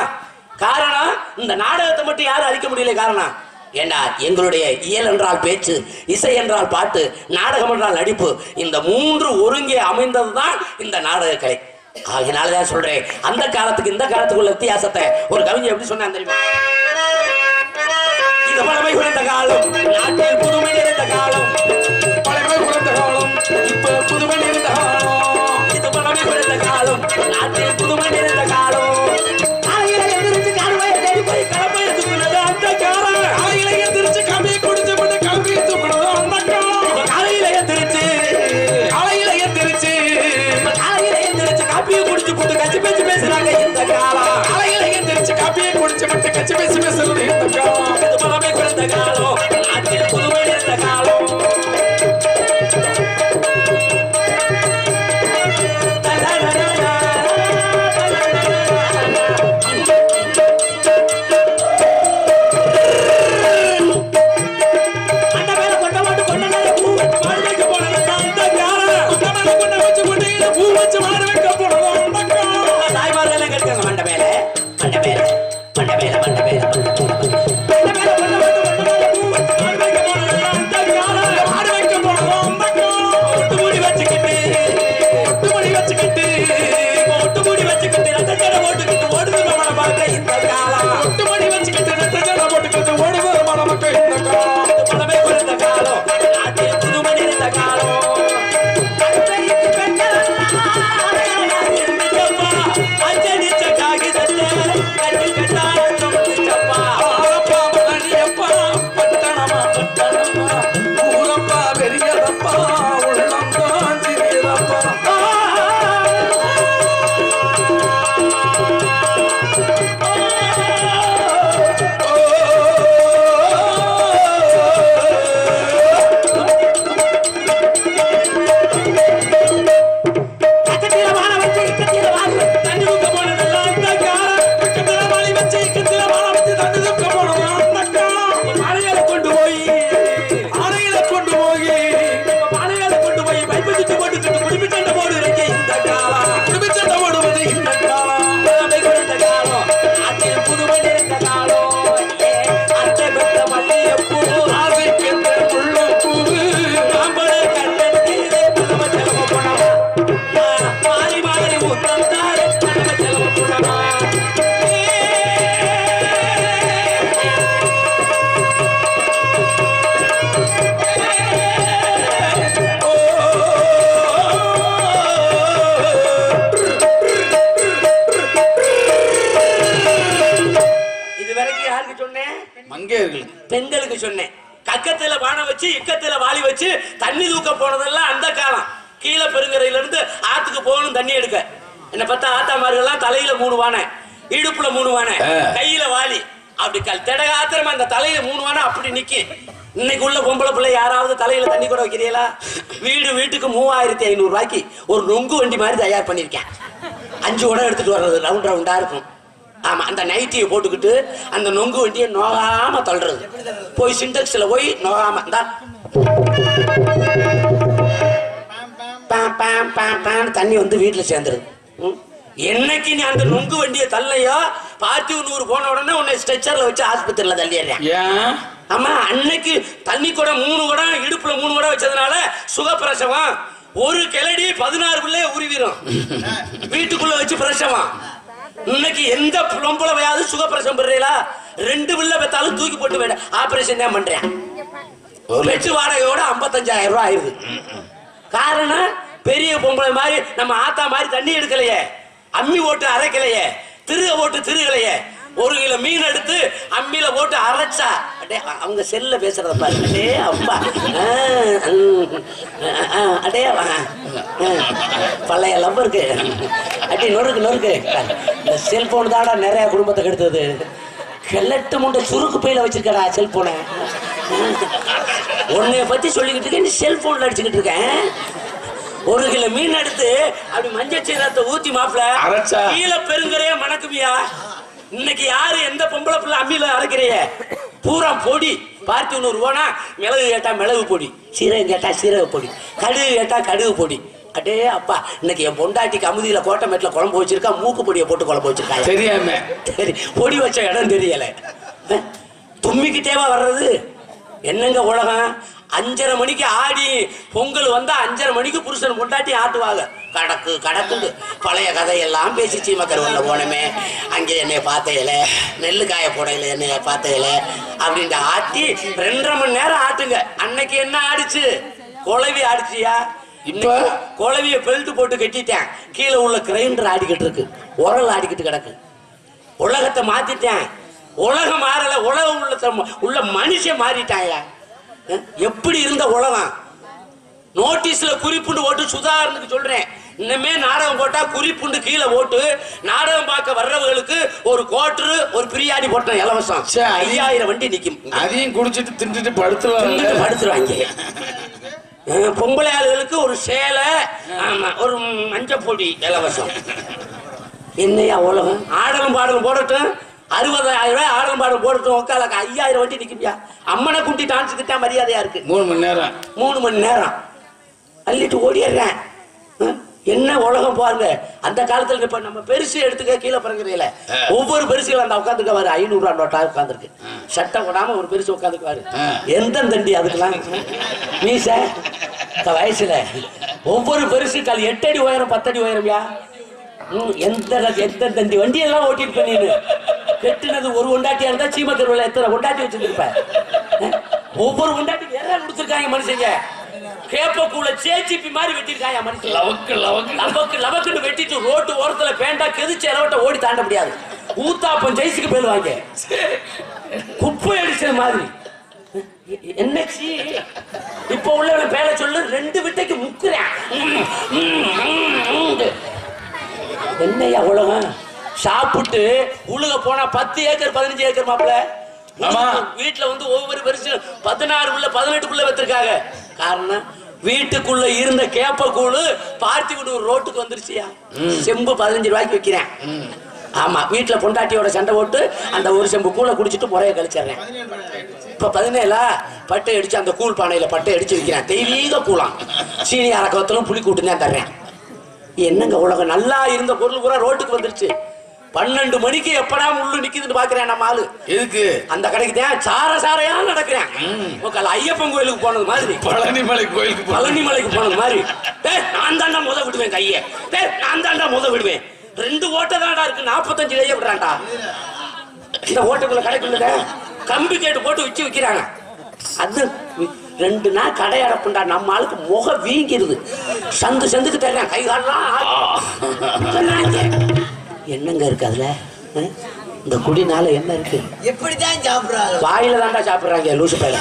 காரணம் இந்த நாடகத்தை மட்டும் யாரும் அழிக்க முடியல. காரணம் ஏண்டா, எங்களுடைய இயல் என்றால் பேச்சு, இசை என்றால் பாட்டு, நாடகம் என்றால் நடிப்பு, இந்த 3 ஒருங்கே அமைந்ததுதான் இந்த நாடகக்கலை. ஆகினாலதான் சொல்றேன், அந்த காலத்துக்கு இந்த காலத்துக்குள்ள வித்தியாசத்தை ஒரு கவிஞர் எப்படி சொன்னா தெரியுமா? இது பழமை குறைந்த காலம், நாட்டில் புதுமை நிறைந்த காலம், பழமை குறைந்த காலம், இப்ப புதுமை நிறைந்த காலம். இது பழமை குறைந்த காலம், நாட்டில் புதுமை நிறைந்த காலம். காலையில எந்திரிச்சு கால்வாயை தேடி போய் கலப்பை தூக்குனது அந்த காலம். காலையில எந்திரிச்சு கம்பியை குடிச்சு போட்டு கம்பியை தூக்குனது அந்த காலம். காலையில எந்திரிச்சு காப்பியை குடிச்சு போட்டு கச்சி பேச்சு பேசுறாங்க இந்த காலம். காலையில எந்திரிச்சு காப்பியை குடிச்சு போட்டு கச்சி பேச்சு பேசுறது இந்த காலம். இது பழமை குறைந்த காலம், நாட்டில் புதுமை நிறைந்த காலம். புதுமை நிறைந்த நாளும் அந்த பெத்த மல்லிகைப்பூ ஆசைக்கின்ற முல்லைப்பூ மாம்பழ கண்ணத்திலே நம்ம செலவு போனோமா மாறி மாறி முத்தம் தாரே நம்ம செலவு போனோமா பெண்களுக்கு சொன்னேன். கக்கத்துல பானை வச்சு இக்கத்துல வாளி வச்சு தண்ணி தூக்க போனதெல்லாம் அந்த காலம். கீழே பெருங்கரையில இருந்து ஆத்துக்கு போகணும் தண்ணி எடுக்க. என்ன பார்த்தா ஆத்தாமார்கள்லாம் தலையில 3 வானை, இடுப்புல 3 வானை, கையில வாளி, அப்படி திடகாத்திரமா அந்த தலையில 3 வானை அப்படி நிக்கி. இன்னைக்கு உள்ள பொம்பளை பிள்ளை யாராவது தலையில தண்ணி கூட வைக்கிறீங்களா? வீட்டுக்கு 3500 ரூபாய்க்கு ஒரு நொங்கு வண்டி மாதிரி தயார் பண்ணிருக்கேன். 5 குடம் எடுத்துட்டு வர்றது ரவுண்டா இருக்கும். ஆமா, அந்த நைட்டியை போட்டுக்கிட்டு அந்த நொங்கு வண்டியை நோகாம தள்ளுறது. போய் சிண்டெக்ஸ்ல போய் நோகாம தண்ணி வந்து வீட்டுல சேர்ந்துருது. என்னைக்கு நீ அந்த நொங்கு வண்டியை தள்ளையோ பார்த்திவனூர் போன உடனே உன்னை ஸ்ட்ரெச்சர்ல வச்சு ஆஸ்பத்திரியில தள்ளிடுறேன். ஆமா, அன்னைக்கு தண்ணி கூட 3 குடம் இடுப்புல 3 குடம் வச்சதுனால சுகப்பிரசவம். ஒரு கிளடி 16 பிள்ளைய உருவிடும் வீட்டுக்குள்ள வச்சு பிரசவம். இன்னைக்கு எந்த பொம்பளையாவது சுகப்பிரசவம் பண்றீங்களா? 2 பிள்ளை பெத்தாலும் தூக்கி போட்டு ஆபரேஷன் தான் பண்றேன். வெச்சு வாடகையோட 55,000 ரூபாய் ஆயிருது. காரணம் பெரிய பொம்பளை மாதிரி நம்ம ஆத்தா மாதிரி தண்ணி எடுக்கலையே, அம்மி ஓட்டு அரைக்கலையே, திருக ஓட்டு திருகலையே. 1 கிலோ மீன் எடுத்து அம்மியில போட்டு அரைச்சா அவங்க செல்ல பேசுறத பாரு. அடே அப்பா, அடே பழைய லவ்வருக்கு அடி நொறுக்கு. இந்த செல்போன் தாடா நிறைய குடும்பத்தை கெடுத்தது. கிழட்டு முண்டை சுருக்கு பையில வச்சிருக்கடா செல்போனை. உன்னைய பத்தி சொல்லிக்கிட்டு இருக்கேன், நீ செல்போன்ல அடிச்சுக்கிட்டு இருக்கேன். 1 கிலோ மீன் எடுத்து அப்படி மஞ்சள் சீரகத்தை ஊத்தி மாப்பிள கீழே பெருங்கரையே மணக்குமியா. இன்னைக்கு யாரு எந்த பொம்பளை பிள்ளை அம்மியில அரைக்கிறைய? பூரா பொடி. பார்த்திவனூர் போனா மிளகு கேட்டா மிளகு பொடி, சீரகம் கேட்டா சீரக பொடி, கடுகு கேட்டா கடுகு பொடி. அடே அப்பா, இன்னைக்கு என் பொண்டாட்டிக்கு அமுதியில கோட்டமேட்டில் குழம்பு வச்சிருக்கா, மூக்கு பொடியை போட்டு குழம்பு வச்சிருக்கா. தெரியாம சரி, பொடி வச்ச இடம் தெரியல. தும்மிக்கிட்டேவா வர்றது? என்னங்க உலகம்? 5:30 மணிக்கு ஆடி பொங்கல் வந்தா 5:30 மணிக்கு புருஷன் பொண்டாட்டி ஆட்டுவாங்க. கடக்கு பழைய கதையெல்லாம் பேசி சீமக்கருவல்ல போனமே, அங்கே என்னைய பார்த்தையில, நெல்லு காய போடையில என்னைய பார்த்தையில அப்படின்ட்டு ஆட்டி 2.5 மணி நேரம் ஆட்டுங்க. அன்னைக்கு என்ன ஆடிச்சு? குழவி ஆடிச்சியா? இப்ப குழவிய பெல்ட் போட்டு கட்டிட்டேன். கீழே உள்ள கிரைண்டர் ஆடிக்கிட்டு இருக்கு, உரல் ஆடிக்கிட்டு கிடக்கு. உலகத்தை மாத்திட்டேன். உலகம் மாறல, உலகம் உள்ள மனுஷன் மாறிட்டாங்க. எப்படி இருந்த உலகம்? நோட்டீஸ்ல குறிப்புண்டு ஓட்டு. சுதாரணத்துக்கு சொல்றேன், இன்னமே நாடகம் போட்டா குறிப்புண்டு கீழே ஓட்டு. நாடகம் பார்க்க வர்றவங்களுக்கு ஒரு கோட்டரு ஒரு பிரியாணி போட்டேன் இலவசம். 5000 வண்டி நிக்கும். அதையும் குடிச்சிட்டு தின்னுட்டு படுத்துருவாங்க. பொம்பளை ஆளுகளுக்கு ஒரு சேலை, ஆமா, ஒரு மஞ்சள் பொடி இலவசம். என்னையா உலகம்? ஆடலும் பாடலும் போடட்டும், 60,000 ரூபாய் ஆடலும் பாடலும் போடட்டும். உட்கால 5000 வண்டி நிக்கும்பியா. அம்மனை குட்டி டான்ஸுக்கு தான் மரியாதையா இருக்கு. 3 மணி நேரம் அள்ளிட்டு ஓடிடுறேன். என்ன உலகம் பாருங்க. அந்த காலத்துல இப்ப நம்ம பெருசு எடுத்துக்க கீழே பறங்குறீங்கள, ஒவ்வொரு பெருசுகள் அந்த உட்காந்துக்க வாரு 500 ரூபாய் நோட்டா உட்காந்துருக்கு. சட்டை போடாம ஒரு பெருசு உட்காந்துக்குவாரு. எந்த தண்டி அதுக்கெல்லாம் மீச வயசுல ஒவ்வொரு பெருசு கால் 8 அடி உயரம் 10 அடி உயரம்யா. எந்த தண்டி வண்டி எல்லாம் ஓட்டிட்டு பண்ணீரு. கெட்டுனது ஒரு ஒண்டாட்டியா இருந்தா சீமக்கருவில் எத்தனை ஒண்டாட்டி வச்சிருப்ப? ஒவ்வொரு ஒண்டாட்டிக்கு எல்லாம் கொடுத்துருக்காங்க மனுஷங்க. கேப்பக்கூல சேச்சிப்பி மாதிரி வெட்டிருக்காங்க மனுஷன். லவக்குன்னு வெட்டிட்டு ரோட்டு ஓரத்துல பேண்டா கெதிச்சு இலவட்ட ஓடி தாண்ட முடியாது. ஊத்தாப்பம் ஜெயிச்சுக்கு போயிடுவாங்க. குப்பை அடிச்ச மாதிரி. என்ன இப்ப உள்ள பேரை சொல்லு, 2 விட்டைக்கு முக்குறேன். என்னையா உலகம்? சாப்பிட்டு உழுக போனா 10 ஏக்கர் 15 ஏக்கர் மாப்பிள்ள. வீட்டுல வந்து ஒவ்வொரு பெருசு 16 உள்ள 18 வச்சிருக்காங்க. காரணம், வீட்டுக்குள்ள இருந்த கேப்பக்கூழு பார்த்திவனூர் ரோட்டுக்கு வந்துருச்சியா. செம்பு 15 ரூபாய்க்கு வைக்கிறேன். ஆமா, வீட்டுல பொண்டாட்டியோட சண்டை போட்டு அந்த ஒரு செம்பு கூழை குடிச்சிட்டு முறைய கழிச்சிடுறேன். இப்ப 17 பட்டை அடிச்சு அந்த கூழ் பானையில பட்டை அடிச்சு வைக்கிறேன். தெய்வீக கூழாம். சீனி அரக்கத்திலும் புளி கூட்டு தான் தர்றேன். என்னங்க உலகம்? நல்லா இருந்த பொருள் பூரா ரோட்டுக்கு வந்துருச்சு. 12 மணிக்கு எப்படா முள்ளு நிக்குதுன்னு பாக்குறேன் நம்ம ஆளு. எதுக்கு? அந்த கடைக்கு தான் சாரையா நடக்கிறேன். ஐயப்பன் கோயிலுக்கு போனது மாதிரி, பழனிமலை கோயிலுக்கு பழனிமலைக்கு போனது மாதிரி. நான் தாண்டா முத விடுவேன் கையை, நான் தாண்டா முத விடுவேன். 2 ஓட்டை தாண்டா இருக்கு, 45 கையை விடுறான்டா. இந்த ஓட்டுக்குள்ள கடைக்குள்ள கம்பி கேட்டு போட்டு வச்சு விக்கிறாங்க. அது 2 நாள் கடை அடப்புண்டா. நம்ம ஆளுக்கு முகம் வீங்கிருது. சந்துக்கு தர்றேன், கை காலெல்லாம் என்னங்க இருக்கு அதுல? இந்த குடினால என்ன இருக்கு? எப்படிதான் சாப்பிடுறாங்க? வாயில தாண்டா சாப்பிடுறாங்க லூசு பையல.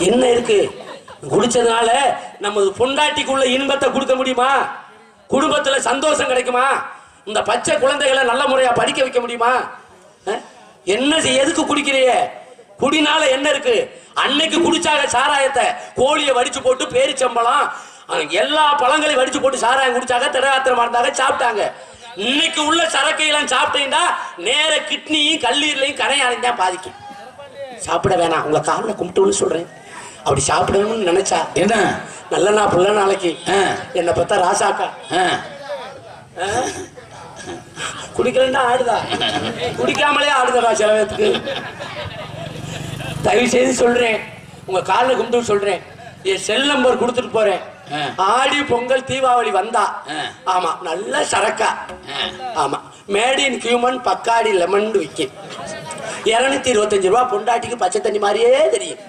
என்ன இருக்கு? குடிச்சதுனால நமது பொண்டாட்டிக்குள்ள இன்பத்தை கொடுக்க முடியுமா? குடும்பத்துல சந்தோஷம் கிடைக்குமா? இந்த பச்சை குழந்தைகளை நல்ல முறையா படிக்க வைக்க முடியுமா? என்ன எதுக்கு குடிக்கிறிய? குடினால என்ன இருக்கு? அன்னைக்கு குடிச்சாக சாராயத்தை, கோழியை வடிச்சு போட்டு பேரிச்சம்பளம் எல்லா பழங்களையும் வடிச்சு போட்டு சாராயம் குடிச்சாங்க, திடகாத்திரமா இருந்தாங்க, சாப்பிட்டாங்க. இன்னைக்கு உள்ள சரக்கையெல்லாம் சாப்பிட்டீங்கன்னா நேர கிட்னியும் கல்லீரலையும் கரையாளையும் தான் பாதிக்கும். சாப்பிட வேணாம், உங்களை காலில் கும்பிட்டுன்னு சொல்றேன். அப்படி சாப்பிடணும்னு நினைச்சா என்ன நல்ல புள்ள நாளைக்கு என்னை பார்த்தா ராசாக்கா குடிக்கலன்னா ஆடுதா, குடிக்காமலே ஆடுதா சில பேருக்கு. தயவு செய்து சொல்றேன், உங்க காலில் கும்பிட்டு சொல்றேன், என் செல் நம்பர் கொடுத்துட்டு போறேன். ஆடி பொங்கல் தீபாவளி வந்தா ஆமா நல்ல சரக்கா, ஆமா மேட் இன் ஹியூமன் பக்காடி லெமன் விற்கும். 225 ரூபா. பொண்டாட்டிக்கு பச்சை தண்ணி மாதிரியே தெரியும்.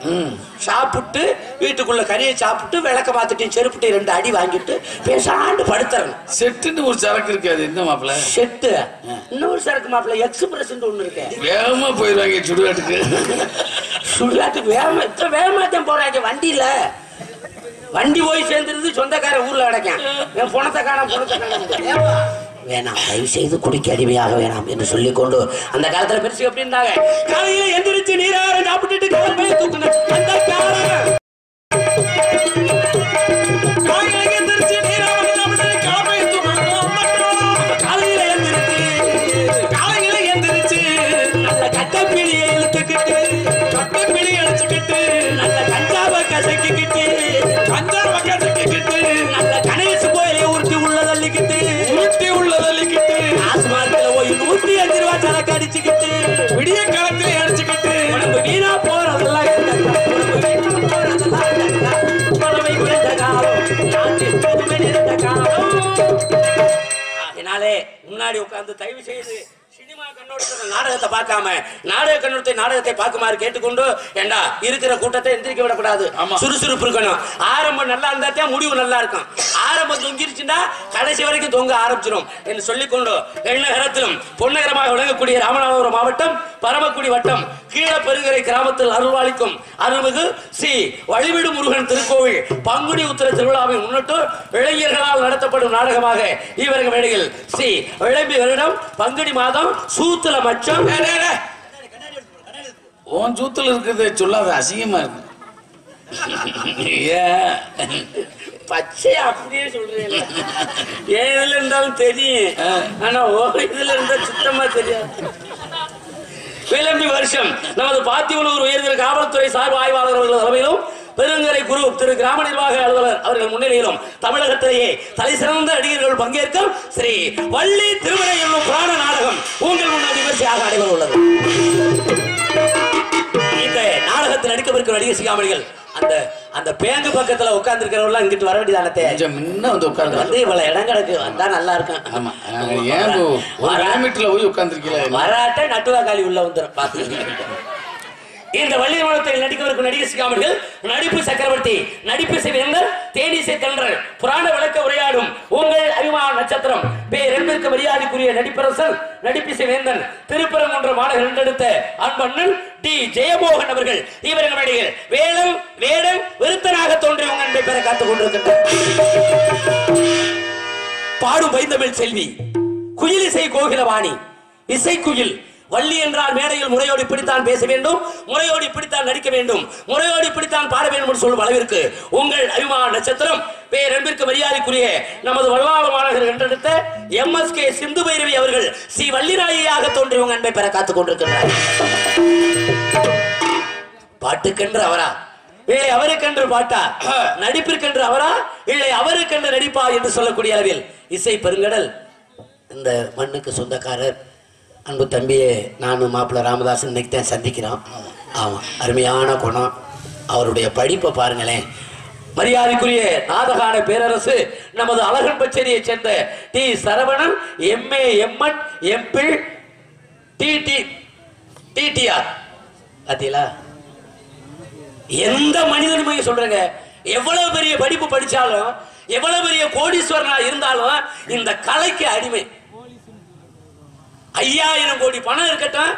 சாப்பிட்டு வீட்டுக்குள்ள கறியை சாப்பிட்டு விளக்க பார்த்துட்டு செருப்புட்டு 2 அடி வாங்கிட்டு பேசாண்டு படுத்துறணும். செட்டுன்னு ஒரு சரக்கு இருக்கு, அது என்ன மாப்பிள்ள? செட்டு இன்னொரு சரக்கு மாப்பிள்ள எக்ஸ்பிரஸ் ஒண்ணு இருக்கு. வேகமா போயிருவாங்க சுடுகாட்டுக்கு. சுடுகாட்டுக்கு வேகமாத்தான் போறாங்க. வண்டியில வண்டி போய் சேர்ந்துருந்து சொந்தக்கார ஊர்ல கிடைக்கும். என் பணத்தை காணாம வேணாம், தயவு செய்து குடிக்க அடிமையாக வேணாம் என்று சொல்லிக் கொண்டு அந்த காலத்துல பெருசு எப்படி இருந்தாங்க? காலையில எந்திரிச்சு நீராரம் சாப்பிட்டுட்டு காலையில எந்திரிச்சு நல்ல கட்டப்பிடியை இழுத்துக்கிட்டு அழைச்சுக்கிட்டு நல்ல கஞ்சாவை கசக்கிக்கிட்டு நல்ல கணேசு கோயிலை உருட்டி உள்ள தள்ளிக்கிட்டு ஆஸ்மார்க்கில் போய் 105 ரூபா சரக்கு அடிச்சுக்கிட்டு விடிய காலத்திலே அடிச்சுக்கிட்டு வீணா போறதெல்லாம் குறைந்த காலம். அதனாலே முன்னாடி உட்கார்ந்து தயவு செய்து சினிமா கண்ணோட்டத்தை நாடகத்தை பார்க்காம நாடகத்தை பார்க்குமாறு கேட்டுக்கொண்டு, ஏண்டா இருக்கிற கூட்டத்தை எந்திரிக்க விடக்கூடாது, சுறுசுறுப்பு இருக்கணும். ஆரம்பம் நல்லா இருந்தா முடிவு நல்லா இருக்கும். ஆரம்பம் தொங்கிருச்சுன்னா கடைசி வரைக்கும் தொங்க ஆரம்பிச்சிடும் என்று சொல்லிக்கொண்டு, எண்ணகரத்திலும் பொன்னகரமாக விளங்கக்கூடிய ராமநாதபுரம் மாவட்டம் பரமக்குடி வட்டம் கீழப்பெருங்கரை கிராமத்தில் அருள்வாளிக்கும் அருள்மிகு ஸ்ரீ வழிவிடு முருகன் திருக்கோவில் பங்குனி உத்திர திருவிழாவை முன்னிட்டு இளைஞர்களால் நடத்தப்படும் நாடகமாக இவர்கள் வேளையில் ஸ்ரீ விளம்பி வருடம் பங்குனி மாதம் சூத்துல மச்சம் உன் சூத்துல இருக்கிறது சொல்லாத, அசிங்கமா இருக்கு. பச்சை அப்படியே சொல்றேன். ஏன் இதுல இருந்தாலும் தெரியும், ஆனா இதுல இருந்தா சுத்தமா தெரியாது. விளம்பி வருஷம் நமது பாத்தியனூர் உயர்திரு காவல்துறை சார்பு ஆய்வாளர்கள் தலைமையிலும் பெருங்கரை குரு திரு கிராம நிர்வாக அலுவலர் அவர்கள் முன்னிலையிலும் தமிழகத்திலேயே தலை சிறந்த நடிகர்கள் பங்கேற்கும் ஸ்ரீ வள்ளி திருமணை என்னும் புராண நாடகம் உங்கள் முன்னாடி விமர்சையாக நடைபெற உள்ளது. இந்த நாடகத்தில் நடிக்கவிருக்கும் நடிகர் சிகாமணிகள் அந்த பேங்கு பக்கத்துல உட்கார்ந்து இருக்கிறவங்க இங்கிட்டு வர வேண்டியதானே, முன்ன வந்து உட்கார்ந்து வந்து இவ்வளவு இடம் கிடக்கு வந்தா நல்லா இருக்கும். ஆமா, ஏன் கிலோமீட்டர்ல போய் உட்கார்ந்துருக்கீங்க? வராட்ட நட்டுவா காலி உள்ள வந்துடும் பாத்து. இந்த வள்ளி திருமணத்தில் நடிக்கவிருக்கும் நடிகர் சிகாமணிகள் நடிப்பு சக்கரவர்த்தி, நடிப்பு வேந்தர், தேனிசை தென்றல், புராண விளக்க உரையாடும் உங்கள் அபிமான நட்சத்திரம், பேரன்பிற்கு மரியாதைக்குரிய நடிப்பரசர், நடிப்பிசை வேந்தன், திருப்பரங்குன்ற மாநகர் என்றெடுத்த அன்பண்ணன் டி ஜெயமோகன் அவர்கள் இவர்கள் நடிகர் வேடம் விருத்தனாக தோன்றி உங்கள் அன்பை பெற காத்துக் கொண்டிருக்கின்றனர். பாடும் பைந்தமிழ் செல்வி, குயிலிசை கோகிலவாணி, இசைக்குயில் வள்ளி என்றால் மேடையில் முறையோடு இப்படித்தான் பேச வேண்டும், முறையோடு இப்படித்தான் நடிக்க வேண்டும், முறையோடு இப்படித்தான் பாட வேண்டும் என்று சொல்லும் அளவிற்கு உங்கள் அபிமான நட்சத்திரம், பேரன்பிற்கு மரியாதைக்குரிய நமது வல்லாள மாநகர் என்றெடுத்த MSK சிந்து பைரவி அவர்கள் ஸ்ரீ வள்ளிராயியாக தோன்றி உங்கள் அன்பை பெற காத்துக் கொண்டிருக்கிறார். பாட்டுக்கென்று அவரா, இல்லை அவருக்கென்று பாட்டா, நடிப்பிற்கென்று அவரா, இல்லை அவருக்கென்று நடிப்பா என்று சொல்லக்கூடிய அளவில் இசை பெருங்கடல் இந்த மண்ணுக்கு சொந்தக்காரர் அன்பு தம்பியே நானும் மாப்பிள்ளை ராமதாசன் இன்னைக்கு தான் சந்திக்கிறோம். ஆமாம், அருமையான குணம். அவருடைய படிப்பை பாருங்களேன். மரியாதைக்குரிய நாதகான பேரரசு நமது அழகன் பச்சேரியை சேர்ந்த T Saravanan MA MEd MPhil TTR. பார்த்தீங்களா? எந்த மனிதனுமே சொல்றேங்க, எவ்வளவு பெரிய படிப்பு படிச்சாலும் எவ்வளவு பெரிய கோடீஸ்வரனா இருந்தாலும் இந்த கலைக்கு அடிமை. 5000 கோடி பணம் இருக்கட்டும்,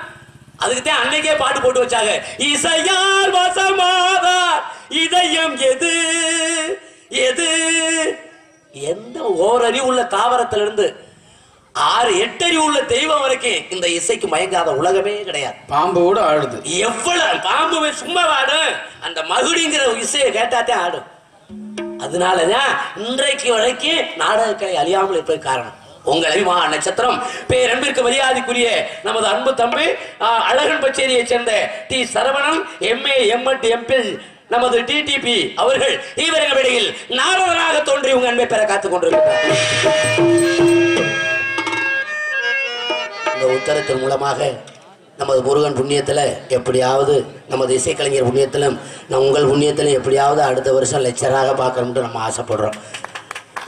அதுக்குத்தான் அன்னைக்கே பாட்டு போட்டு வச்சாங்க. இசையார் வசமாதார் இதயம் எது எது. எந்த ஓரறிவு உள்ள தாவரத்திலிருந்து 6-8 அறிவு உள்ள தெய்வம் வரைக்கும் இந்த இசைக்கு மயங்காத உலகமே கிடையாது. பாம்பு கூட ஆடுது. எவ்வளவு பாம்பு சும்மா ஆடும், அந்த மகுடிங்கிற இசையை கேட்டாத்தான் ஆடும். அதனாலதான் இன்றைக்கு வரைக்கும் நாடகக்கலை அழியாமல் இருப்பது காரணம். உங்கள் அபிமான நட்சத்திரம் பேரன்பிற்கு மரியாதைக்குரிய நமது அன்பு தம்பி அழகன் பச்சேரியை சேர்ந்த T Saravanan MA MEd MPhil நமது TTP அவர்கள் இவர்கள் இடையில் நாரதனாக தோன்றி உங்க அன்பை பெற காத்துக் கொண்டிருக்கிறார். இந்த உத்தரத்தின் மூலமாக நமது முருகன் புண்ணியத்தில் எப்படியாவது, நமது இசைக்கலைஞர் புண்ணியத்திலும் உங்கள் புண்ணியத்திலும் எப்படியாவது அடுத்த வருஷம் லெக்சராக பார்க்கணும்னு நம்ம ஆசைப்படுறோம்.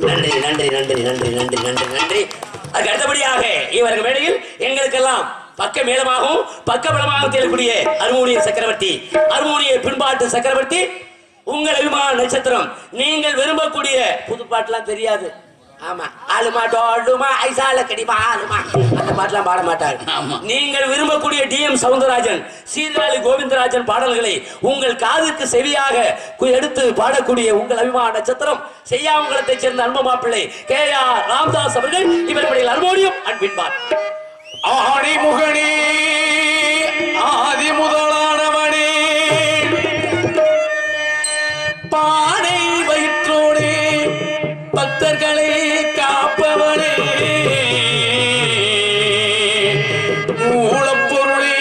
நன்றி நன்றி நன்றி நன்றி நன்றி நன்றி நன்றி. அதுக்கு அடுத்தபடியாக இவர்கள் மேடையில் எங்களுக்கெல்லாம் பக்க மேளமாகவும் பக்கபலமாகவும் தேடக்கூடிய ஹார்மோனிய சக்கரவர்த்தி, ஹார்மோனிய பின்பாட்டு சக்கரவர்த்தி, உங்கள் அபிமான நட்சத்திரம். நீங்கள் விரும்பக்கூடிய புதுப்பாட்டுலாம் தெரியாது. ஆமா, ஆளுமா டோடுமா ஐசால கடிமா ஆளுமா அந்த பாட்டெல்லாம் பாட மாட்டார். நீங்கள் விரும்பக்கூடிய DM சவுந்தரராஜன், சீர்காழி கோவிந்தராஜன் பாடல்களை உங்கள் காதுக்கு செவியாக எடுத்து பாடக்கூடிய உங்கள் அபிமான நட்சத்திரம் செய்யாமங்கலத்தை சேர்ந்த அன்பு மாப்பிள்ளை KR ராமதாஸ் அவர்கள் இவர்களுடைய ஹார்மோனியம் அன்பின்பார். ஆடி முகனே ஆதி முதலானவனே பானை வயிற்றோடே பக்தர்களை காப்பவனே மூலப்பொருளே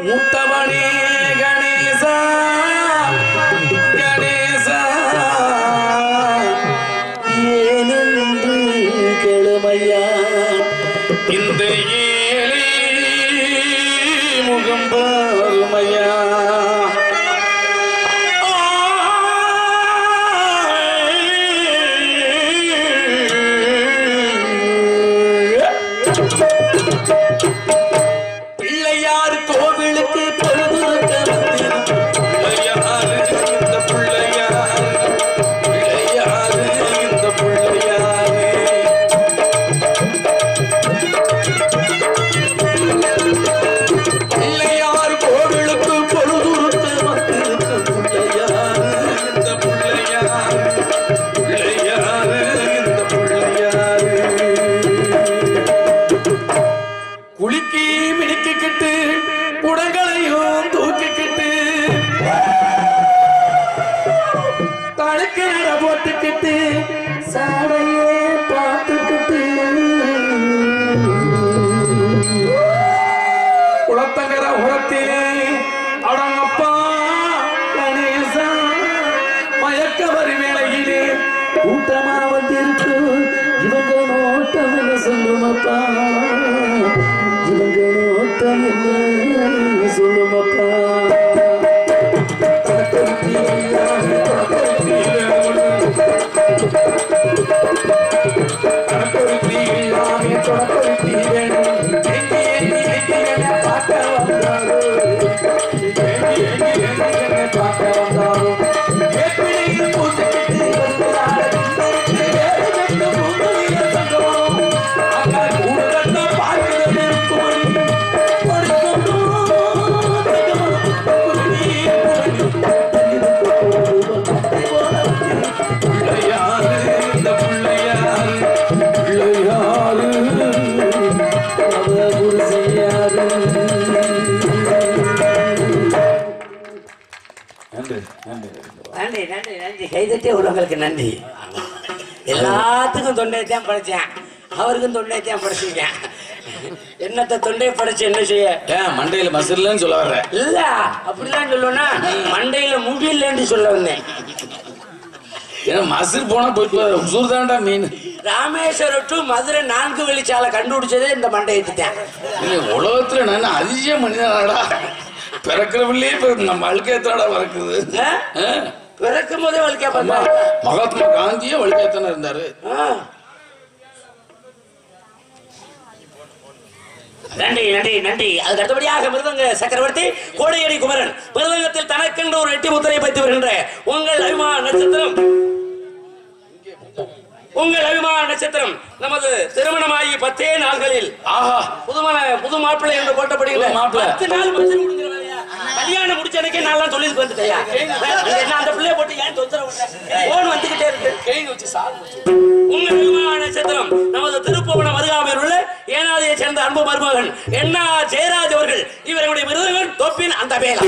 மூத்தவனே கணேசா கணேசா ஏனென்று கெழுமையா இந்த ஏழை முகம் பாருமையா பிள்ளையார் கோவிலுக்கு பொழுதுக்க பிள்ளையாரு இந்த பிள்ளையாரு பிள்ளையாரு இந்த பிள்ளையாரு பிள்ளையார் கோவிலுக்கு பொழுதுக்க வந்திருக்க பிள்ளையாரு இந்த பிள்ளையாரு பிள்ளையாரு இந்த பிள்ளையாரு குளிக்கி மினுக்கிக்கிட்டு குடங்களையும் தூக்கிக்கிட்டு தடுக்கு நட போட்டுக்கிட்டு சாடையே பார்த்துக்கிட்டு குளத்தங்கர உரத்திலே அடங்கப்பா கணேசா மயக்க வரி வேளையிலே கூட்டமா வந்திருக்கு இவங்க நோட்டம் என்ன சொல்லுமப்பா, இவங்க நோட்டம் என்ன சொல்லுமப்பா. நன்றி நன்றி நன்றி. கைதட்டே உள்ளவங்களுக்கு நன்றி. எல்லாத்துக்கும் தொண்டையத்தான் படிச்சேன், அவருக்கும் தொண்டையத்தான் படிச்சிருக்கேன். என்னத்த தொண்டையை படிச்சு என்ன செய்ய? மண்டையில மசிலன்னு சொல்ல வர்ற இல்ல அப்படிதான் சொல்லுவேன்னா, மண்டையில முடியலன்னு சொல்ல வந்தேன். ஏன்னா மசூர் போனா போயிட்டு உசூர் தான்டா மீன். ராமேஸ்வரம் டு மதுரை 4 வழிச்சாலை கண்டுபிடிச்சதே இந்த மண்டையத்துட்டேன். இல்லை உலகத்துல நான் அதிசய மனிதனாடா. பிறக்கிறவில்லையே இப்ப நம்ம வழுக்கையத்தாடா பிறக்குது. பிறக்கும் போதே வழுக்கையா பார்த்தா மகாத்மா காந்தியே வழுக்கையத்தானே இருந்தாரு. நன்றி நன்றி நன்றி. அதுக்கு அடுத்தபடியாக மிருதங்க சக்கரவர்த்தி கோடையடி குமரன் மிருதங்கத்தில் தனக்கென்று ஒரு எட்டி முத்திரை வைத்து வருகின்ற உங்கள் அபிமான நட்சத்திரம் நமது திருமணமாகி 10 நாள்களில் புது மாப்பிள்ளை என்று போட்டப்படுகிற 10 நாள் கல்யாணம் முடிச்ச அன்னைக்கே நான் சொல்லி வந்துட்டேன். அந்த பிள்ளைய போட்டு ஏன் போன் வந்துகிட்டே இருக்கு. உங்கள் அபிமான நட்சத்திரம் நமது திருப்புவனம் அருகாமையில் உள்ள ஏனாதியை சேர்ந்த அன்பு மருமகன் என்னா ஜெயராஜ் அவர்கள். இவர்களுடைய மிருதங்கள் தொப்பின் அந்த வேலை.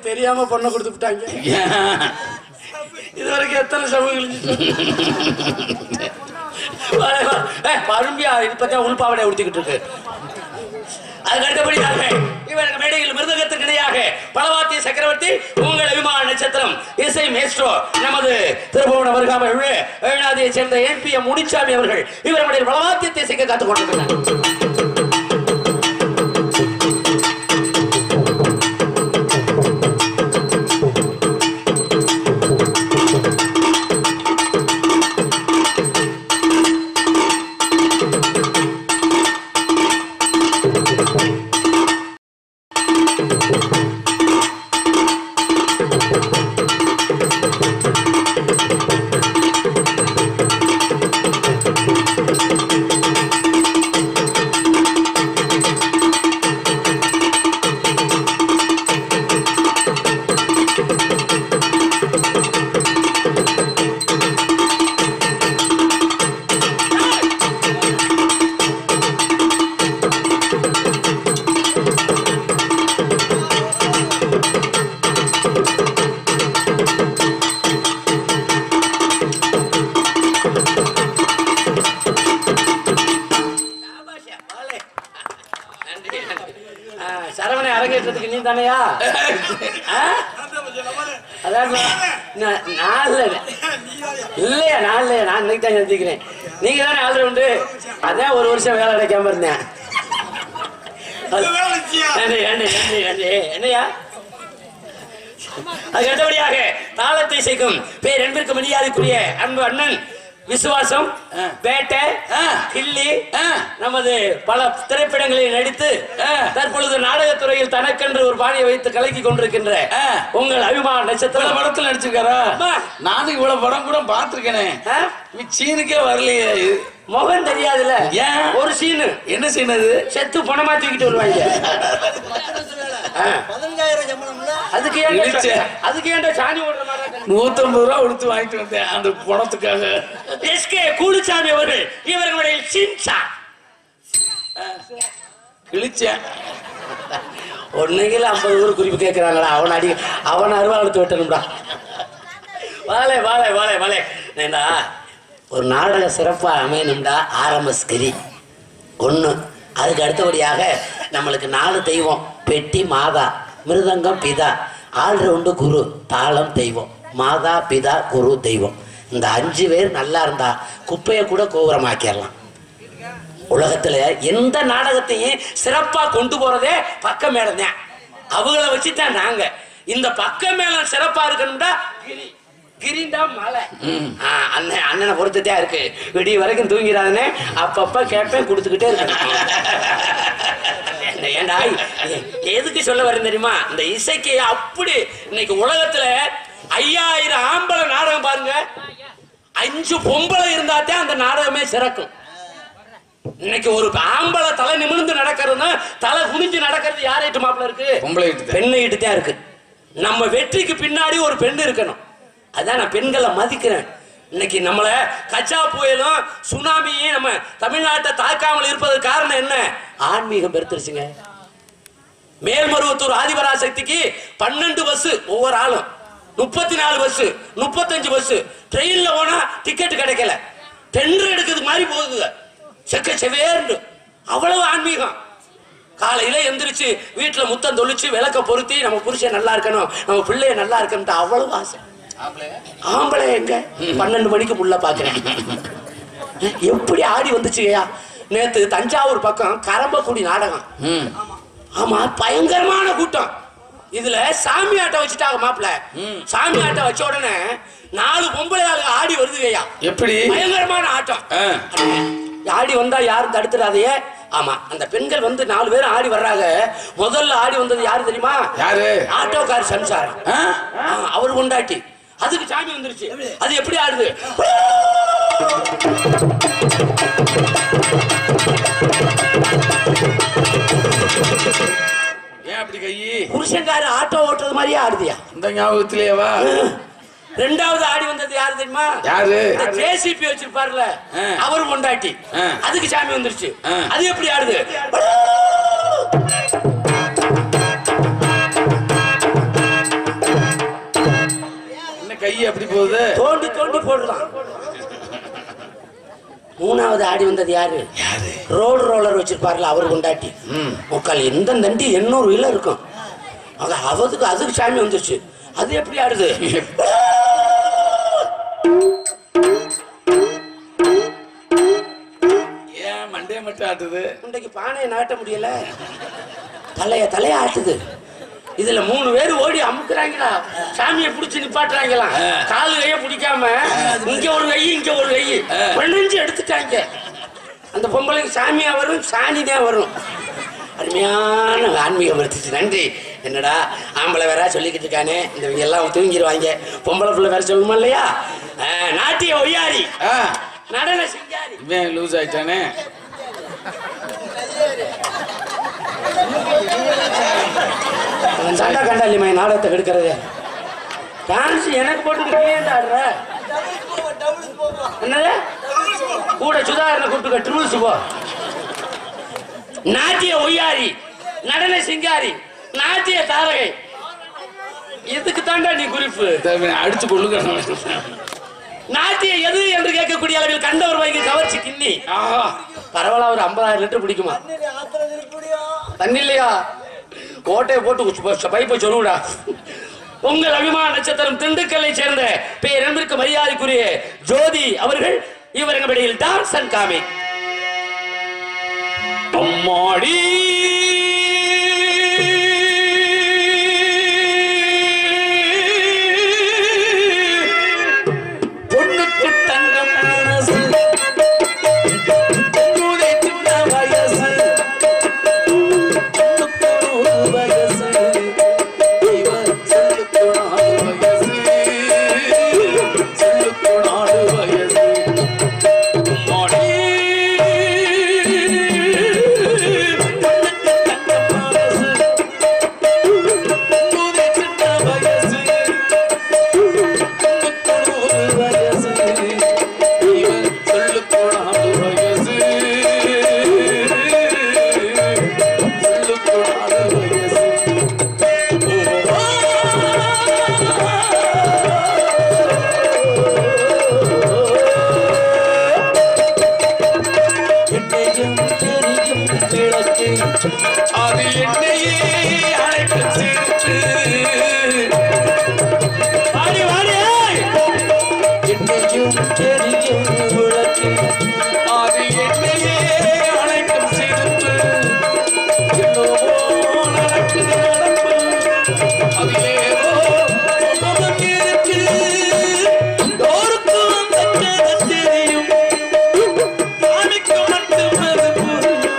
தெரியாம பொண்ணை கொடுத்து விட்டாங்க. இதுவரைக்கும் எத்தனை சமூகங்கள் பரும்பியா இப்பதான் உள்பாவடை உடுத்திக்கிட்டு இருக்கு. அதுக்கு அடுத்தபடியாக இவருக்கு மேடையில் மிருதகத்திற்கு இணையாக பலவாத்திய சக்கரவர்த்தி உங்கள் அபிமான நட்சத்திரம் இசை மேஸ்ட்ரோ நமது திருபுவனம் வருகாமல் உள்ள ஏழாதியை சேர்ந்த NPM முனிச்சாமி அவர்கள் இவருடைய பலவாத்தியத்தை இசைக்க காத்துக் கொண்டிருக்கிறார். தானையா? அதான் இல்லையா நான் இல்லையா, நான் இன்னைக்கு தான் சந்திக்கிறேன். நீங்க தானே ஆல்ரவுண்டு. அதான் ஒரு வருஷம் வேலை கிடைக்காம இருந்தேன். என்னையா அதுக்கு அடுத்தபடியாக தாளத்தை செய்யும் பேரன்பிற்கு மரியாதைக்குரிய அன்பு அண்ணன் விசுவாசம், வேட்டை, கிள்ளி நமது பல திரைப்படங்களில் நடித்து தற்பொழுது நாடகத்துறையில் தனக்கென்று ஒரு பாணியை வைத்து கலக்கி கொண்டிருக்கின்ற உங்கள் அபிமான நட்சத்திர படத்தில் நடிச்சிருக்காரா? நானும் இவ்வளவு படம் கூட பார்த்திருக்கேனே. சீனுக்கே வரலையே. முகம் தெரியாதுல? ஏன் ஒரு சீனு? என்ன சீன் அது? செத்து பணமா தூக்கிட்டு வருவாங்க. அதுக்கு ஏன்டா சாணி ஓடுற மாதிரி 150 ரூபா கொடுத்து வாங்கிட்டு வந்தேன் அந்த பணத்துக்காக. எஸ்கே கூலிச்சாமி அவர்கள் இவர்களுடைய சின்சா கிழிச்சேன். ஒன்னுங்கில 50 ஊர் குறிப்பு கேட்கிறாங்களா? அவன் அருவா எடுத்து விட்டணும்டா. வாழை வாழை வாழை வாழை ஏண்டா ஒரு நாடகம் சிறப்பா அமையணும்டா. ஆரம்பஸ்கிரி ஒண்ணு. அதுக்கு அடுத்தபடியாக நம்மளுக்கு 4 தெய்வம். பெட்டி மாதா, மிருதங்கம் பிதா, ஆல்ரவுண்டு குரு, தாளம் தெய்வம். மாதா பிதா குரு தெய்வம். இந்த 5 பேர் நல்லா இருந்தா குப்பையை கூட கோபுரமாக்கிடலாம். உலகத்துல எந்த நாடகத்தையும் சிறப்பா கொண்டு போறதே பக்க மேளம் தான். அவங்கள வச்சுதான் நாங்க இந்த பக்க மேளம் சிறப்பா இருக்கணும்டா. கிரிண்டா மலை அண்ணனை பொறுத்துட்டே இருக்கு. விடிய வரைக்கும் தூங்கிறாதுன்னு அப்பப்ப கேட்பேன், கொடுத்துக்கிட்டே இருக்கேன். ஏண்டா எதுக்கு சொல்ல வரேன் தெரியுமா? இந்த இசைக்கு அப்படி இன்னைக்கு உலகத்துல 5000 ஆம்பளை நாடகம் பாருங்க, 5 பொம்பளை இருந்தாத்தான் அந்த நாடகமே சிறக்கும். இன்னைக்கு ஒரு ஆம்பளை தலை நிமிர்ந்து நடக்கிறதுனா தலை குனிஞ்சு நடக்கிறது யாரைட்டு மாப்பிள்ள இருக்கு? பொம்பளை பெண்ணை இட்டு தான் இருக்கு. நம்ம வெற்றிக்கு பின்னாடி ஒரு பெண் இருக்கணும். அதான் நான் பெண்களை மதிக்கிறேன். இன்னைக்கு நம்மள கச்சா புயலும் சுனாமியும் நம்ம தமிழ்நாட்டை தாக்காமல் இருப்பதற்கு காரணம் என்ன? ஆன்மீகம் பெருத்துருச்சுங்க. மேல்மருவத்தூர் ஆதிபராசக்திக்கு 12 பஸ், ஒவ்வொரு ஆளும் 34 பஸ், 35 பஸ். ட்ரெயின்ல போனா டிக்கெட் கிடைக்கல, டெண்டர் எடுக்கிறது மாதிரி போகுது. செக்க செவேர்னு அவ்வளவு ஆன்மீகம். காலையில எந்திரிச்சு வீட்டுல முத்தம் தொளிச்சு விளக்க பொருத்தி நம்ம புருஷன் நல்லா இருக்கணும், நம்ம பிள்ளைய நல்லா இருக்கணும் அவ்வளவு ஆசை. ஆம்பளை எங்க 12 மணிக்கு முள்ள பாக்குறேன். எப்படி ஆடி வந்துச்சுயா? நேத்து தஞ்சாவூர் பக்கம் கரம்பக்குடி நாடகம். ஆமா, பயங்கரமான கூட்டம். இதுல சாமி ஆட்டம் வச்சுட்டாங்க மாப்பிள்ள. சாமி ஆட்டம் வச்ச உடனே 4 பொம்பளை ஆடி வருதுங்கய்யா. எப்படி பயங்கரமான ஆட்டம். ஆடி வந்தா யாரும் தடுத்துடாதையே. ஆமா, அந்த பெண்கள் வந்து 4 பேர் ஆடி வர்றாங்க. முதல்ல ஆடி வந்தது யாரு தெரியுமா? யாரு? ஆட்டோக்கார் சம்சாரம். அவரு கொண்டாட்டி. அதுக்கு சாமி வந்துருச்சு. அது எப்படி ஆடுது? ஏன் அப்படி கை? புருஷன்கார ஆட்டோ ஓட்டுறது மாதிரியே ஆடுதியா? இந்த ஞாபகத்திலேவா? 2வது ஆடி வந்தது யாரு தெரியுமா? யாரு? ஜேசிபி வச்சிருப்பாருல, அவரு கொண்டாட்டி. அதுக்கு சாமி வந்துருச்சு. அது எப்படி ஆடுது? என்ன கை அப்படி போகுது? தோண்டி தோண்டி போடலாம். 3வது ஆடி வந்தது யாரு? ரோல் ரோலர் வச்சிருப்பாருல, அவரு கொண்டாட்டி. முக்கால் எந்த நண்டி 800 கிலோ இருக்கும். அதுக்கு சாமி வந்துருச்சு. அது எப்படி ஆடுது? ஏன் மண்டே மட்டும் ஆட்டுது? இன்றைக்கு பானையை நாட்ட முடியல, தலைய ஆட்டுது. இதுல 3 பேர் ஓடி அமுக்குறாங்களா, சாமியை பிடிச்சு நிப்பாட்டுறாங்களா. காலு கைய பிடிக்காம இங்க ஒரு கை இங்க ஒரு கை பிணைஞ்சு எடுத்துட்டாங்க. அந்த பொம்பளைக்கு சாமியா வரும், சாணிதான் வரும். அருமையான ஆன்மீகம் எடுத்துச்சு. நன்றி. என்னடா ஆம்பளை வேற சொல்லிக்கிட்டு இருக்கானே, இந்த எல்லாம் தூங்கிடுவாங்க. பொம்பளை பிள்ளை வேற சொல்லணுமா இல்லையா? நாட்டிய ஒய்யாரி, நடன சிங்காரி. இவன் லூஸ் ஆயிட்டானே. சண்டா கண்டாலிமா நாடகத்தை கெடுக்கிறது. டான்ஸ் எனக்கு போட்டு ஆடுற என்னது? கூட சுதாகரனை கூப்பிட்டு ட்ரிபிள்ஸ் போ. நாட்டிய ஒய்யாரி, நடன சிங்காரி, நாட்டிய தாரகை. எதுக்கு தாண்டா நீ குறிப்பு அடிச்சு கொள்ளுங்க? நாட்டிய எது என்று கேட்கக்கூடிய அளவில் கண்டவர் வாங்கி கவர்ச்சி கிண்ணி. பரவாயில்ல, ஒரு 50,000 லிட்டர் பிடிக்குமா? தண்ணி இல்லையா? கோட்டையை போட்டு பைப்பை சொல்லுடா. உங்கள் அபிமான நட்சத்திரம் திண்டுக்கல்லை சேர்ந்த பேரன்பிற்கு மரியாதைக்குரிய ஜோதி அவர்கள் இவரங்களில் டான்ஸ் அண்ட் காமிக். அம்மாடி பொண்ணுக்கு தங்கம் மனசு வயசு வயசு இவர் சொல்லுக்கு நாடு வயசு அது என்னையே அழைத்து சேர்த்து வாடி வாடி என்னையும் தெரியும் விளக்கு அது என்னையே அழைத்து சேர்த்து என்னவோ நடக்கு நடப்பு அது ஏதோ நமக்கு இருக்கு யாருக்கும் அந்த தெரியும் சாமிக்கு மட்டும் அது புரியும்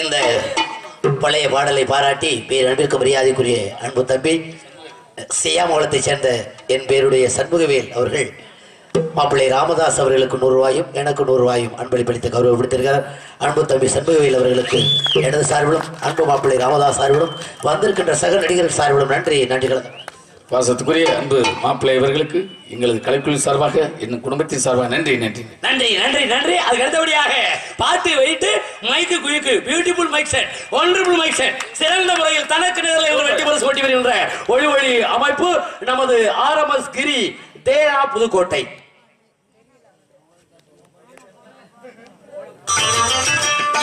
இந்த பழைய பாடலை பாராட்டி பேரன்பிற்கு மரியாதைக்குரிய அன்பு தம்பி சியாமோளத்தைச் சேர்ந்த என் பேருடைய சண்முகவேல் அவர்கள் மாப்பிள்ளை ராமதாஸ் அவர்களுக்கு 100 ரூபாயும் எனக்கு 100 ரூபாயும் அன்பளிப்பளித்து கௌரவப்படுத்தியிருக்கிறார். அன்பு தம்பி சண்முகவேல் அவர்களுக்கு எனது சார்பிலும் அன்பு மாப்பிள்ளை ராமதாஸ் சார்பிலும் வந்திருக்கின்ற சக நடிகர்கள் சார்பிலும் நன்றி கலந்த பாசத்துக்குரிய அன்பு மாப்பிள்ளை அவர்களுக்கு எங்களது கலைக்குழு சார்பாக என் குடும்பத்தின் சார்பாக நன்றி நன்றி நன்றி நன்றி நன்றி. அதுக்கு அடுத்தபடியாக பார்த்து வைத்து mic quick beautiful mic set ஒன்றிபிள் மைக் செட் சிறந்த முறையில் தனக்கு நிகழ்ச்சி வெற்றி பரிசு ஓட்டி வருகின்ற ஒளி ஒளி அமைப்பு நமது RMS கிரி தேரா புதுக்கோட்டை.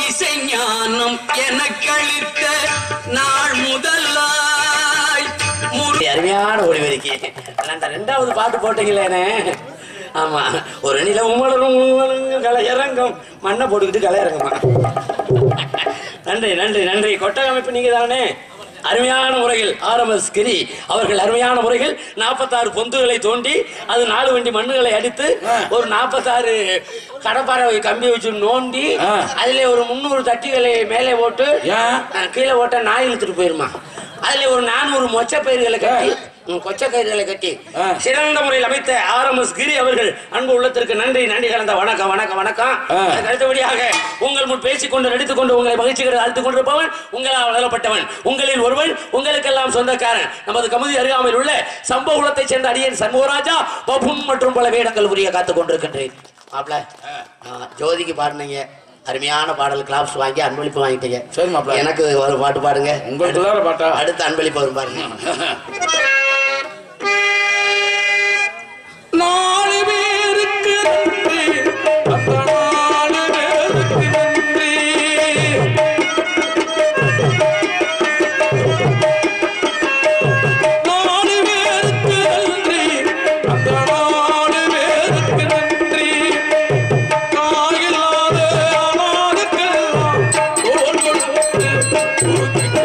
இசைஞானம் எனக்கு அளித்த நாள் முதலாய் அருமையான ஒளிவரிக்கை. அந்த 2வது பாட்டு போட்டீங்களேனே, ஆமா, ஒரு நிலவும் மலரும் கலையரங்கம் மண்ணை போட்டுக்கிட்டு கலையரங்கமா. நன்றி நன்றி நன்றி. கொட்டக அமைப்பு நீங்க தானே அருமையான முறையில் RMS கிரி அவர்கள் அருமையான முறையில் 46 பொந்துகளை தோண்டி அது 4 வண்டி மண்ணுகளை அடித்து ஒரு 46 கடப்பாறை கம்பி வச்சு நோண்டி அதுல ஒரு 300 தட்டிகளை மேலே போட்டு கீழே போட்ட நாய் இழுத்துட்டு போயிருமா. அதுல ஒரு 400 மொச்ச பயிர்களை கட்டி கொச்ச கயிறுகளை கட்டி சிறந்த முறையில் அமைத்த RMS கிரி அவர்கள் அன்பு உள்ளத்திற்கு நன்றி நன்றி கலந்த வணக்கம் வணக்கம் வணக்கம். அடுத்தபடியாக உங்கள் முன் பேசிக்கொண்டு நடித்துக்கொண்டு உங்களை மகிழ்ச்சிகளை அழுத்துக் கொண்டிருப்பவன் உங்களால் வளரப்பட்டவன் உங்களில் ஒருவன் உங்களுக்கெல்லாம் சொந்தக்காரன் நமது கமுதி அருகாமையில் உள்ள சம்பகுலத்தைச் சேர்ந்த அடியன் சண்முகராஜா பபுன் மற்றும் பல வேடங்கள் உரிய காத்துக் கொண்டிருக்கின்றேன். மாப்பிள்ள ஜோதிக்கு பாடுனீங்க, அருமையான பாடல் கிளாப்ஸ் வாங்கி அன்பளிப்பு வாங்கிட்டீங்க. சரி மாப்பிள்ள, எனக்கு ஒரு பாட்டு பாடுங்க. உங்களுக்கு பாட்டா? அடுத்த அன்பளிப்பு வரும் பாருங்க. நாலு பேருக்கு நன்றி, அந்த நாலு பேருக்கு நன்றி. நாலு பேருக்கு நன்றி, அந்த நாலு பேருக்கு நன்றி. தாயில்லாத அனாதைக்கெல்லாம் தோள் கொடுத்து ஊக்கிட்டு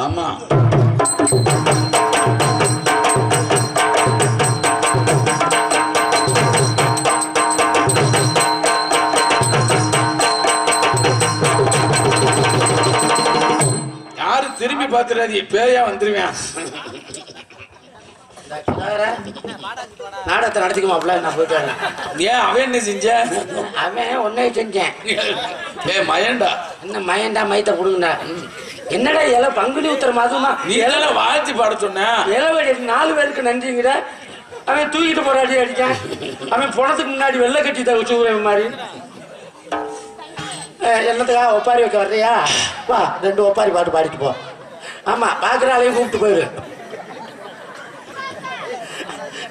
ஆமா. யாரு திரும்பி பாத்துறாது, பேயா வந்துருவேன். நாடகத்தை நடத்திக்குமாப்ல, நான் போயிட்டு வரேன். ஏன் அவன் என்ன செஞ்ச? அவன் ஒன்னே செஞ்சேன். மயண்டா என்ன மயண்டா மயத்தை கொடுங்கடா. என்னடா இலை பங்குனி உத்தர மாதமா நீ எல்லாம் வாழ்த்தி பாட சொன்ன. இலவடி 4 பேருக்கு நன்றிங்கிற. அவன் தூக்கிட்டு போராடி அடிக்கான். அவன் போனதுக்கு முன்னாடி வெள்ளை கட்டி தவிச்சு மாதிரி. என்னத்துக்கா ஒப்பாரி வைக்க வர்றியா? வா 2 ஒப்பாரி பாட்டு பாடிட்டு போ. ஆமா பாக்குற ஆளையும் கூப்பிட்டு போயிரு.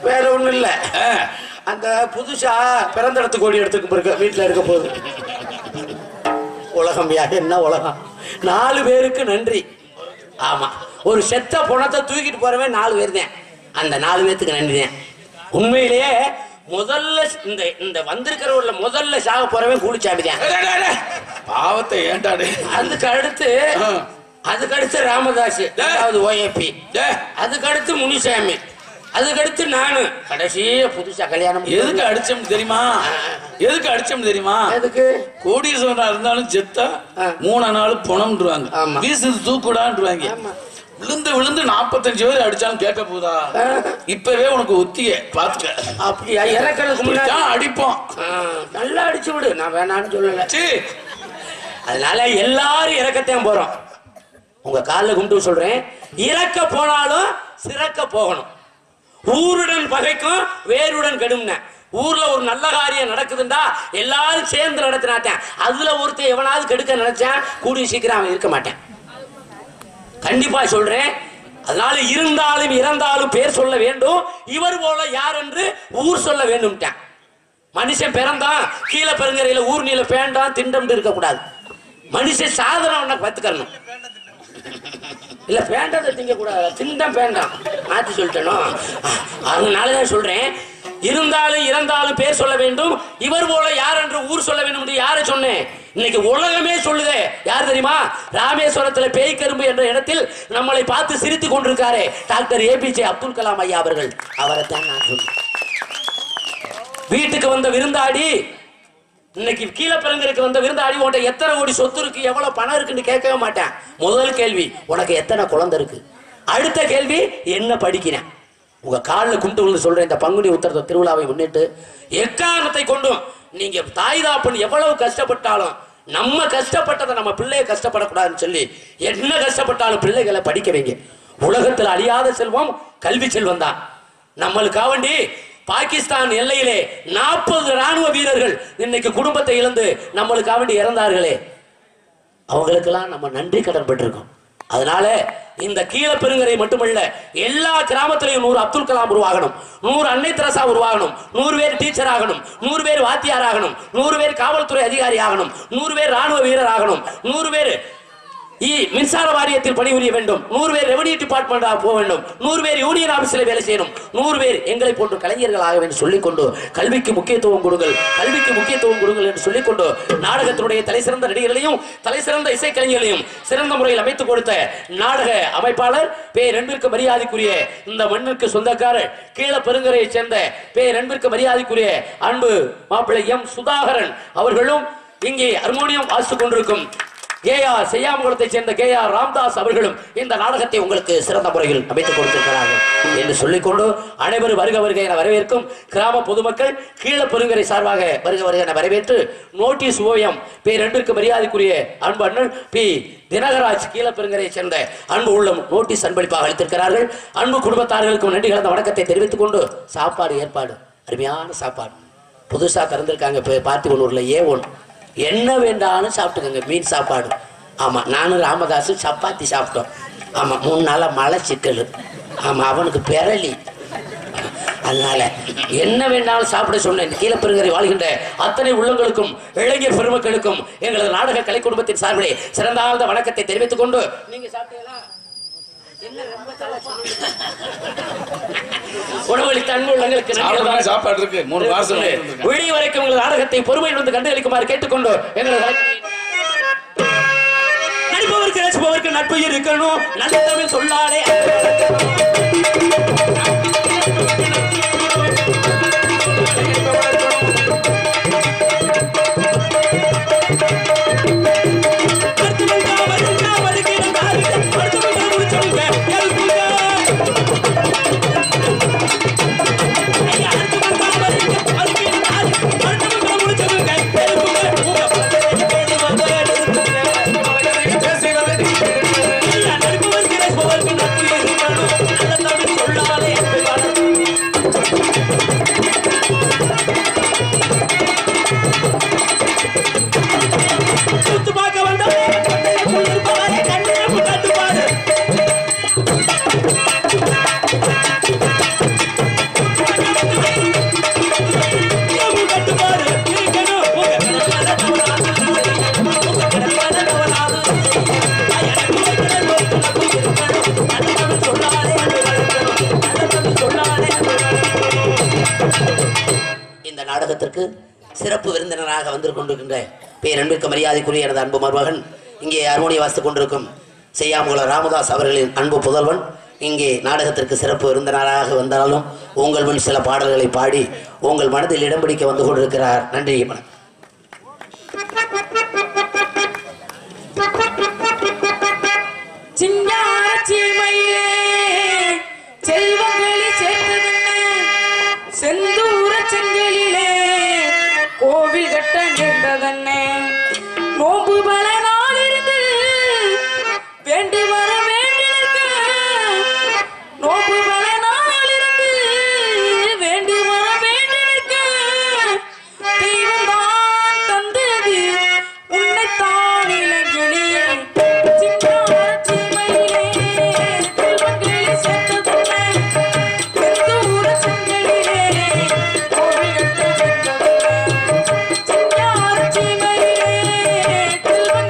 வேற ஒண்ணும் இல்ல, அந்த புதுசா பிறந்த இடத்துக்கு கோடி எடுத்துக்கு இருக்க வீட்டுல இருக்க போகுது. உலகம் யா என்ன உலகம். 4 பேருக்கு நன்றி. ஆமா, ஒரு செத்த பணத்தை தூக்கிட்டு போறவன் 4 பேர் தான். அந்த 4 பேருக்கு நன்றி தான். உண்மையிலேயே முதல்ல இந்த வந்திருக்கிறவர்ல முதல்ல சாக போறவன் கூலிச்சாமி தான். பாவத்தை ஏண்டாடு. அதுக்கு அடுத்து ராமதாஸ், அதாவது ஓஏபி. அதுக்கு அடுத்து முனிசாமி, அதுக்கடுத்து நானு, கடைசியே புதுசா கல்யாணம். எதுக்கு அடிச்சோம் தெரியுமா? எதுக்கு அடிச்சோம் தெரியுமா? எதுக்கு? கோடீஸ்வரனா இருந்தாலும் செத்தா 3 நாள் பணம்ன்றாங்க. வீசு தூக்குடான்றாங்க. விழுந்து விழுந்து 45 பேர் அடிச்சாலும் கேட்க போதா? இப்பவே உனக்கு ஒத்திய பாத்துக்க. அப்படியா? இறக்கிறதுக்கு முன்னாடி அடிப்போம். நல்லா அடிச்சு விடு, நான் வேணான்னு சொல்லல. அதனால எல்லாரும் இறக்கத்தான் போறோம். உங்க காலில் கும்பிட்டு சொல்றேன், இறக்க போனாலும் சிறக்க போகணும். ஊருடன் பகைக்கும் வேருடன் கெடும்ன. ஊர்ல ஒரு நல்ல காரியம் நடக்குதுண்டா எல்லாரும் சேர்ந்து நடத்தினாட்டேன். அதுல ஒருத்தர் எவனாவது கெடுக்க நினைச்சான் கூடிய சீக்கிரம் அவன் இருக்க மாட்டேன். கண்டிப்பா சொல்றேன். அதனால இருந்தாலும் இறந்தாலும் பேர் சொல்ல வேண்டும். இவர் போல யார் என்று ஊர் சொல்ல வேண்டும். மனுஷன் பிறந்தான் கீழே பெருங்கரையில ஊர் நீல பேண்டான் திண்டம் இருக்க கூடாது. மனுஷன் சாதனை கத்துக்கணும். இல்ல பேண்டதை திங்க கூடாது, திண்டம் பேண்டாம் மாத்தி சொல்லிட்டனும். அதனாலதான் சொல்றேன், இருந்தாலும் இறந்தாலும் பேர் சொல்ல வேண்டும். இவர் போல யார் என்று ஊர் சொல்ல வேண்டும் என்று யாரை சொன்னேன்? இன்னைக்கு உலகமே சொல்லுதே. யார் தெரியுமா? ராமேஸ்வரத்துல பேய்கரும்பு என்ற இடத்தில் நம்மளை பார்த்து சிரித்துக் கொண்டிருக்காரே டாக்டர் APJ அப்துல் கலாம் ஐயா அவர்கள். அவரைத்தான் நான் சொன்னேன். வீட்டுக்கு வந்த விருந்தாடி, இன்னைக்கு கீழே பிறந்தருக்கு வந்த விருந்தாடி, உன்கிட்ட எத்தனை கோடி சொத்து இருக்கு, எவ்வளவு பணம் இருக்குன்னு கேட்கவே மாட்டேன். முதல் கேள்வி உனக்கு எத்தனை குழந்தை இருக்கு. அடுத்த கேள்வி என்ன படிக்கிறேன். உங்க காலில் கும்பிட்டு விழுந்து சொல்றேன், இந்த பங்குனி உத்தர திருவிழாவை முன்னிட்டு எக்காரணத்தை கொண்டும் நீங்க தாய் தாப்பன் எவ்வளவு கஷ்டப்பட்டாலும் நம்ம கஷ்டப்பட்டதை நம்ம பிள்ளைய கஷ்டப்படக்கூடாதுன்னு சொல்லி என்ன கஷ்டப்பட்டாலும் பிள்ளைகளை படிக்க வைங்க. உலகத்தில் அழியாத செல்வம் கல்வி செல்வம் தான். நம்மளுக்காக வேண்டி பாகிஸ்தான் எல்லையிலே 40 ராணுவ வீரர்கள் இன்னைக்கு குடும்பத்தை இழந்து நம்மளுக்காக வேண்டி இறந்தார்களே, அவங்களுக்கெல்லாம் நம்ம நன்றி கடன் பட்டிருக்கோம். அதனால இந்த கீழ பெருங்கரை மட்டுமல்ல, எல்லா கிராமத்திலையும் 100 அப்துல் கலாம் உருவாகணும், 100 அன்னை தெரசா உருவாகணும், 100 பேர் டீச்சர் ஆகணும், 100 பேர் வாத்தியார் ஆகணும், 100 பேர் காவல்துறை அதிகாரி ஆகணும், 100 பேர் ராணுவ வீரர் ஆகணும், 100 பேர் மின்சார வாரியத்தில் பணிபுரிய வேண்டும், 100 பேர் ரெவன்யூ டிபார்ட்மெண்ட் போக வேண்டும், 100 பேர் யூனியன் ஆபீஸில் வேலை செய்யணும், 100 பேர் எங்களை போன்ற கலைஞர்கள் ஆக வேண்டும் சொல்லிக்கொண்டு கல்விக்கு முக்கியத்துவம் கொடுங்கள், கல்விக்கு முக்கியத்துவம் கொடுங்கள் என்று சொல்லிக்கொண்டு நாடகத்தினுடைய தலைசிறந்த நடிகர்களையும் தலைசிறந்த இசைக்கலைஞர்களையும் சிறந்த முறையில் அமைத்துக் கொடுத்த நாடக அமைப்பாளர் பேரன்பிற்கு மரியாதைக்குரிய இந்த மண்ணிற்கு சொந்தக்காரர் கீழ பெருங்கரையை சேர்ந்த பேரன்பிற்கு மரியாதைக்குரிய அன்பு மாப்பிள்ளை M. சுதாகரன் அவர்களும் இங்கே ஹார்மோனியம் வாசித்துக் கொண்டிருக்கும் கேஆர் செய்யாமகுளத்தைச் சேர்ந்த கேஆர் ராம்தாஸ் அவர்களும் இந்த நாடகத்தை உங்களுக்கு சிறந்த முறையில் அமைத்துக் கொடுத்திருக்கிறார்கள் என்று சொல்லிக்கொண்டு அனைவரும் வருக வருக என வரவேற்கும் கிராம பொதுமக்கள் கீழப்பெருங்கரை சார்பாக வருக வருக என வரவேற்று நோட்டீஸ் ஓவியம் பேரன்பிற்கு மரியாதைக்குரிய அன்பு அண்ணன் பி தினகராஜ் கீழப்பெருங்கரையை சேர்ந்த அன்பு உள்ளம் நோட்டீஸ் அன்பளிப்பாக அளித்திருக்கிறார்கள். அன்பு குடும்பத்தார்களுக்கும் நன்றி கலந்த வணக்கத்தை தெரிவித்துக் கொண்டு சாப்பாடு ஏற்பாடு அருமையான சாப்பாடு புதுசா திறந்திருக்காங்க பார்த்திபனூர்ல A1 என்ன வேண்டாலும் சாப்பிட்டுக்கோங்க. மீன் சாப்பாடு. ஆமா நானும் ராமதாசு சப்பாத்தி சாப்பிட்டோம். ஆமா 3 நாளா மலை சிக்கல். ஆமா அவனுக்கு பெரளி. அதனால என்ன வேண்டாலும் சாப்பிட சொன்னேன். கீழப்பெருங்கரை வாழ்கின்ற அத்தனை உள்ளங்களுக்கும் இளைஞர் பெருமக்களுக்கும் எங்களது நாடக கலை குடும்பத்தின் சார்பிலே சிறந்தாழ்ந்த வணக்கத்தை தெரிவித்துக் கொண்டு நீங்க சாப்பிட்டீங்களா? உணவளித்த அன்பு உள்ளங்களுக்கு சாப்பாடு இருக்கு 3 மாசம் விடிய வரைக்கும் உங்கள் நாடகத்தை பொறுமையில் வந்து கண்டுகளிக்குமாறு கேட்டுக்கொண்டு எங்களது நடிப்பவருக்கு ரசிப்பவருக்கு நட்பு இருக்கணும். நல்ல தமிழ் சொல்லாலே நாடகத்திற்கு சிறப்பு விருந்தினராக வந்து கொண்டிருக்கின்ற பேரன்பிற்கு மரியாதைக்குரிய எனது அன்பு மருமகன் இங்கே ஹார்மோனியம் வாசித்துக் கொண்டிருக்கும் செய்யாமகுளம் ராமதாஸ் அவர்களின் அன்பு புதல்வன் இங்கே நாடகத்திற்கு சிறப்பு விருந்தினராக வந்தாலும் உங்கள் முன் சில பாடல்களை பாடி உங்கள் மனதில் இடம் பிடிக்க வந்து கொண்டிருக்கிறார். நன்றி. செந்தூர செங்கலிலே கோவில் கட்ட நேர்ந்ததன்னே நோம்பு பல நாளிருந்து வேண்டு வர வேண்டியிருக்க நோம்பு பல நாளிருந்து வேண்டு வர வேண்டியிருக்க தெய்வம் தான் தந்தது உன்னைத்தான் இளங்கிளியே சிங்கார சீமையிலே செல்வங்களை சேர்த்ததன்னே செந்தூர செங்கலிலே கோவில் கட்ட நேர்ந்ததன்னே சிங்கார சீமையிலே செல்வங்களை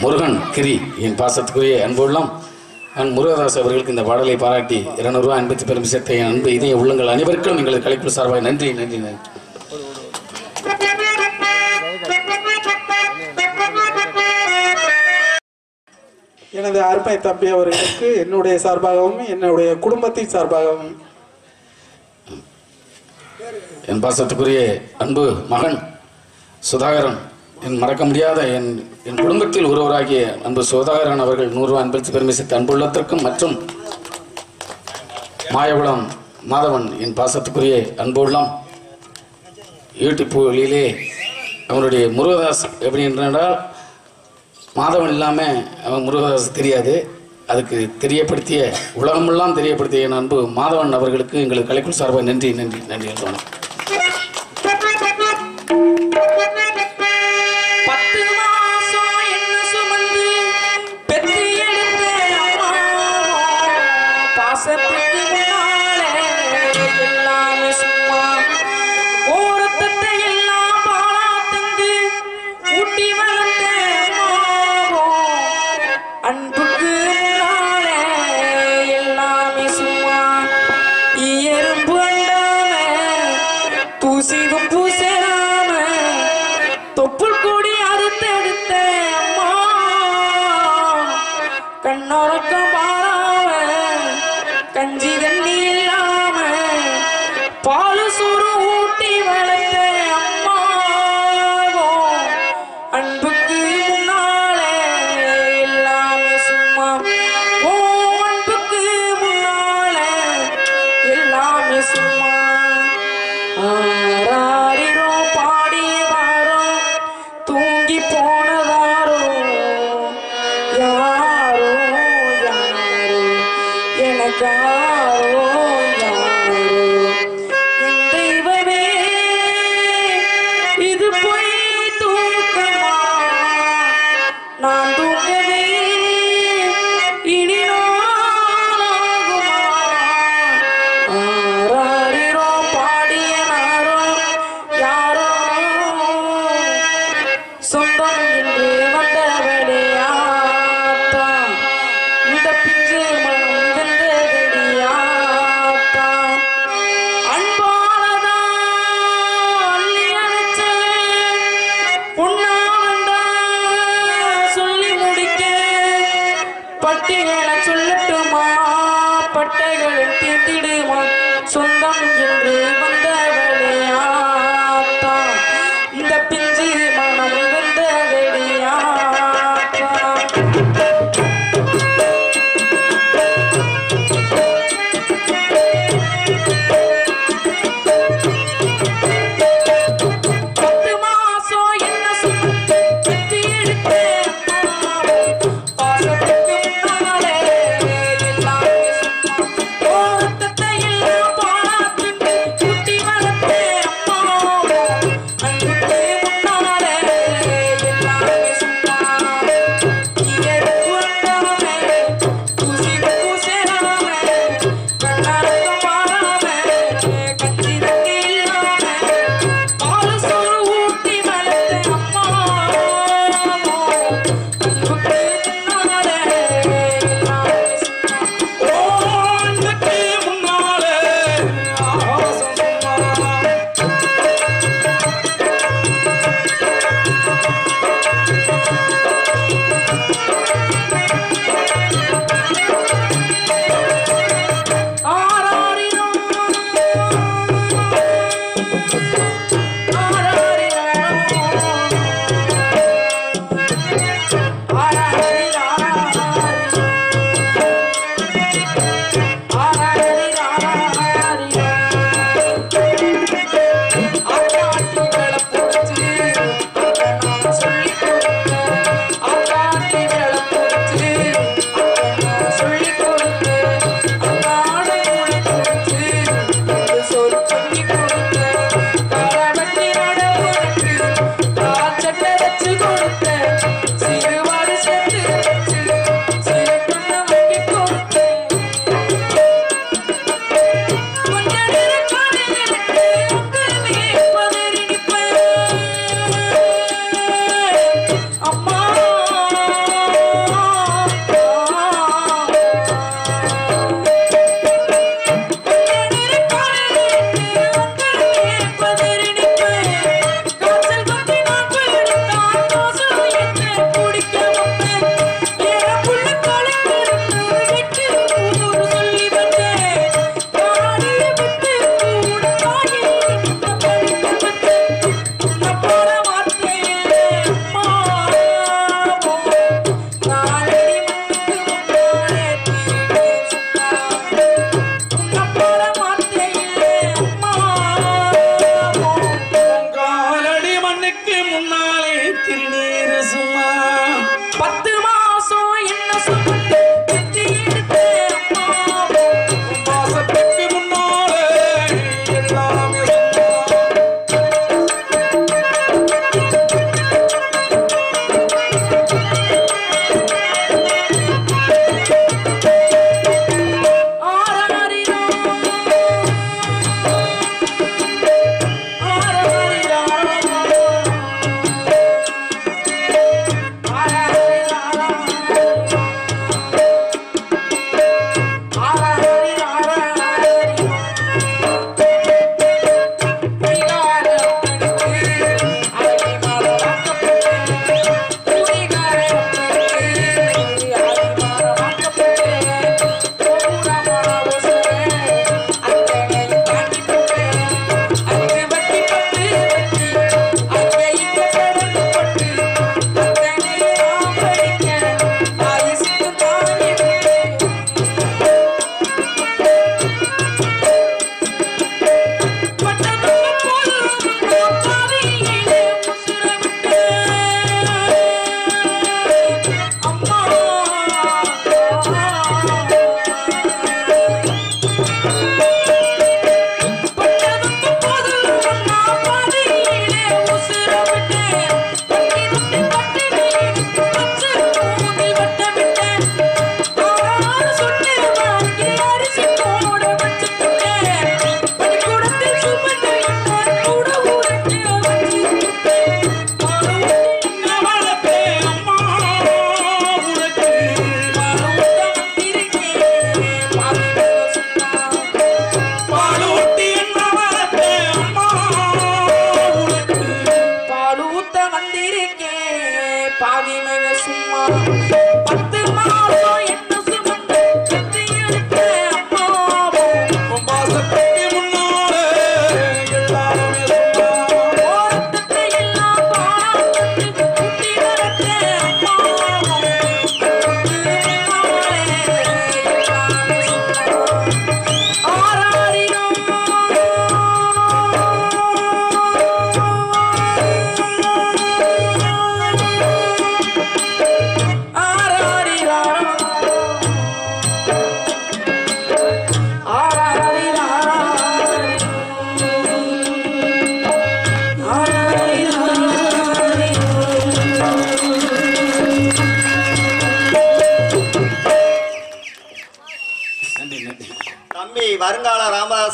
முருகன் கிரி என் பாசத்துக்குரிய அன்புள்ளம் முருகதாஸ் அவர்களுக்கு இந்த பாடலை பாராட்டி 200 ரூபாய் அன்பத்து பெரும் சேர்த்த என் அன்பு இதய உள்ளங்கள் அனைவருக்கும் எங்களது கலைப்பு சார்பாக நன்றி நன்றி நன்றி. எனது அருமை தம்பி அவர்களுக்கு என்னுடைய சார்பாகவும் என்னுடைய குடும்பத்தின் சார்பாகவும் என் பாசத்துக்குரிய அன்பு மகன் சுதாகரன் என் மறக்க முடியாத என் குடும்பத்தில் ஒருவராகிய அன்பு சுதாகரன் அவர்கள் 100 ரூபாய் அன்பளித்து பெருமை சேர்த்த அன்புள்ளத்திற்கும் மற்றும் மாயகுளம் மாதவன் என் பாசத்துக்குரிய அன்புள்ளம் யூடியூப்களிலே அவனுடைய முருகதாஸ் எப்படி என்றால் மாதவன் இல்லாமல் அவன் முருகதாஸ் தெரியாது. அதுக்கு தெரியப்படுத்திய உலகமெல்லாம் தெரியப்படுத்திய என் அன்பு மாதவன் அவர்களுக்கு எங்களுக்கு கலைக்குழு சார்பாக நன்றி நன்றி நன்றி என்று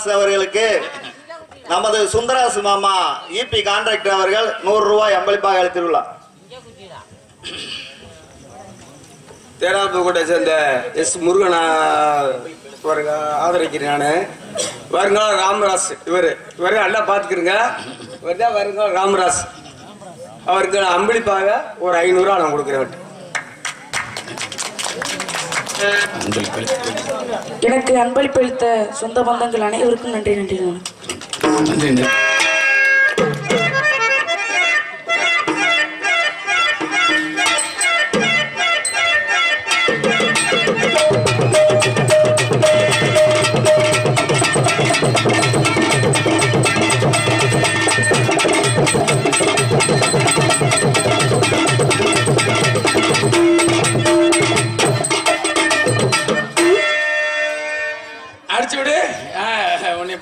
ராமதாஸ் அவர்களுக்கு நமது சுந்தராசு மாமா இபி கான்ட்ராக்டர் அவர்கள் 100 ரூபாய் அன்பளிப்பாக அளித்துள்ளார். தேராப்புக்கோட்டை சேர்ந்த எஸ் முருகன் ஆதரிக்கிறேன். நான் வருங்கால ராமராஜ் இவர் நல்லா பார்த்துக்கிறேங்க. இவர் தான் வருங்கால ராமராஜ். அவருக்கு அன்பளிப்பாக ஒரு 500 நான் கொடுக்குறேன். எனக்கு அன்பளிப்பளித்த சொந்த பந்தங்கள் அனைவருக்கும் நன்றி. நன்றி நன்றி.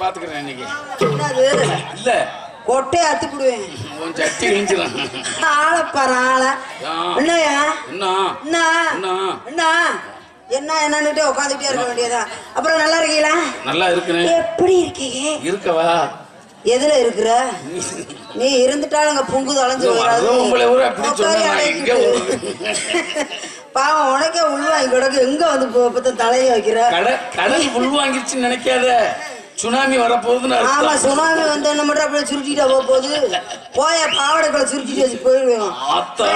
பாத்துக்கிறேன் இன்னைக்கு. இல்ல கொட்டை அத்துப்பிடுவேன். சட்டி கிழிஞ்சிடும். என்னையா என்னன்னுட்டு உட்காந்துட்டே இருக்க வேண்டியதா. அப்புறம் நல்லா இருக்கீங்களா? நல்லா இருக்கிறேன். எப்படி இருக்கீங்க? இருக்கவா? எதுல இருக்கிற? நீ இருந்துட்டாலும் பொங்கு தொலைஞ்சு பாவம். உனக்கே உள்வாங்கி கிடக்கு. எங்க வந்து தலைய வைக்கிற? கடல் உள்வாங்கிருச்சுன்னு நினைக்காத. சுனாமி வரப்போகுதுன்னு. ஆமா, சுனாமி வந்து என்ன மட்டும் அப்படியே சுருட்டிட்டா போகுது. போய பாவடைக்குள்ள சுருட்டிட்டு வச்சு போயிடுவோம்.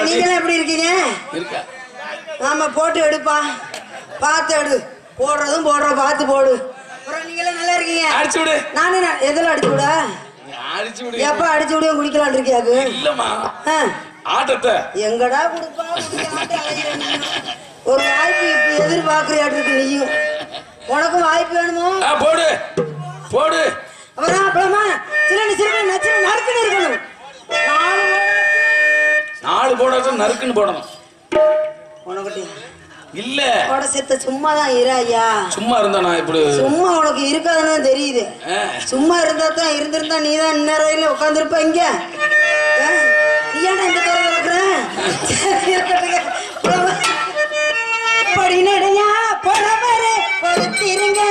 நீங்களே எப்படி இருக்கீங்க? ஆமா, போட்டு எடுப்பா. பார்த்து எடு. போடுறதும் போடுற பார்த்து போடு. அப்புறம் நீங்களே நல்லா இருக்கீங்க? அடிச்சு விடு. நானே எதில் அடிச்சு விட? எப்ப அடிச்சு விட குடிக்கலான் இருக்கியாக்கு? இல்லம்மா, ஆட்டத்தை எங்கடா கொடுப்பா? ஒரு வாய்ப்பு இப்ப எதிர்பார்க்கிறியாட்டு இருக்கு. நீயும் உனக்கும் வாய்ப்பு வேணுமோ? போடு போடு. அப்புறம் அப்புறமா சில சிறுமை நச்சு நறுக்குன்னு இருக்கணும். 4 போடாத நறுக்குன்னு போடணும். உனக்கு இல்ல உட செத்த சும்மா தான் இராயா. சும்மா இருந்தா நான் இப்படி சும்மா உனக்கு இருக்காதுன்னு தெரியுது. சும்மா இருந்தா தான் இருந்திருந்தா நீ தான் இந்நேரம் உட்காந்துருப்ப. இங்க நீ ஏன்னா இந்த தர படினடையா போறவரே பொறுத்திருங்க.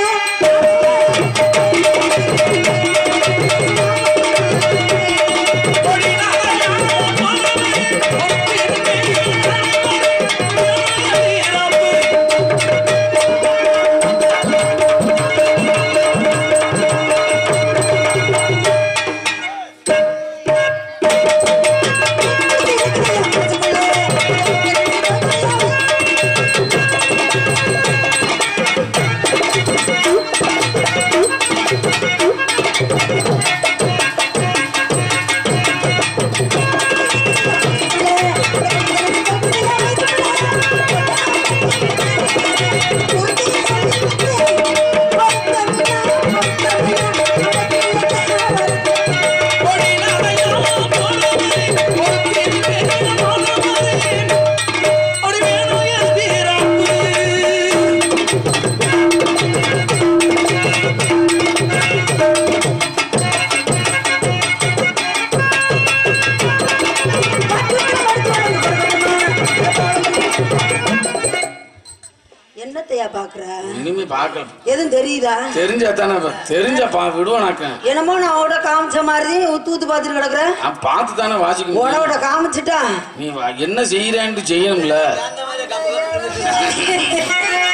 இனிமே பார்க்கலாம். எதுவும் தெரியுதா? தெரிஞ்சாத்தானே தெரிஞ்சா விடுவானாக்க. என்னமோ நான் அவட காமிச்ச மாதிரி ஊத்து பாத்துட்டு கிடக்குறேன். பார்த்து தானே வாசிக்கணும். உடவோட காமிச்சிட்டா நீ என்ன செய்யறான்னு செய்யணும்ல.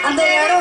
அந்த இடம்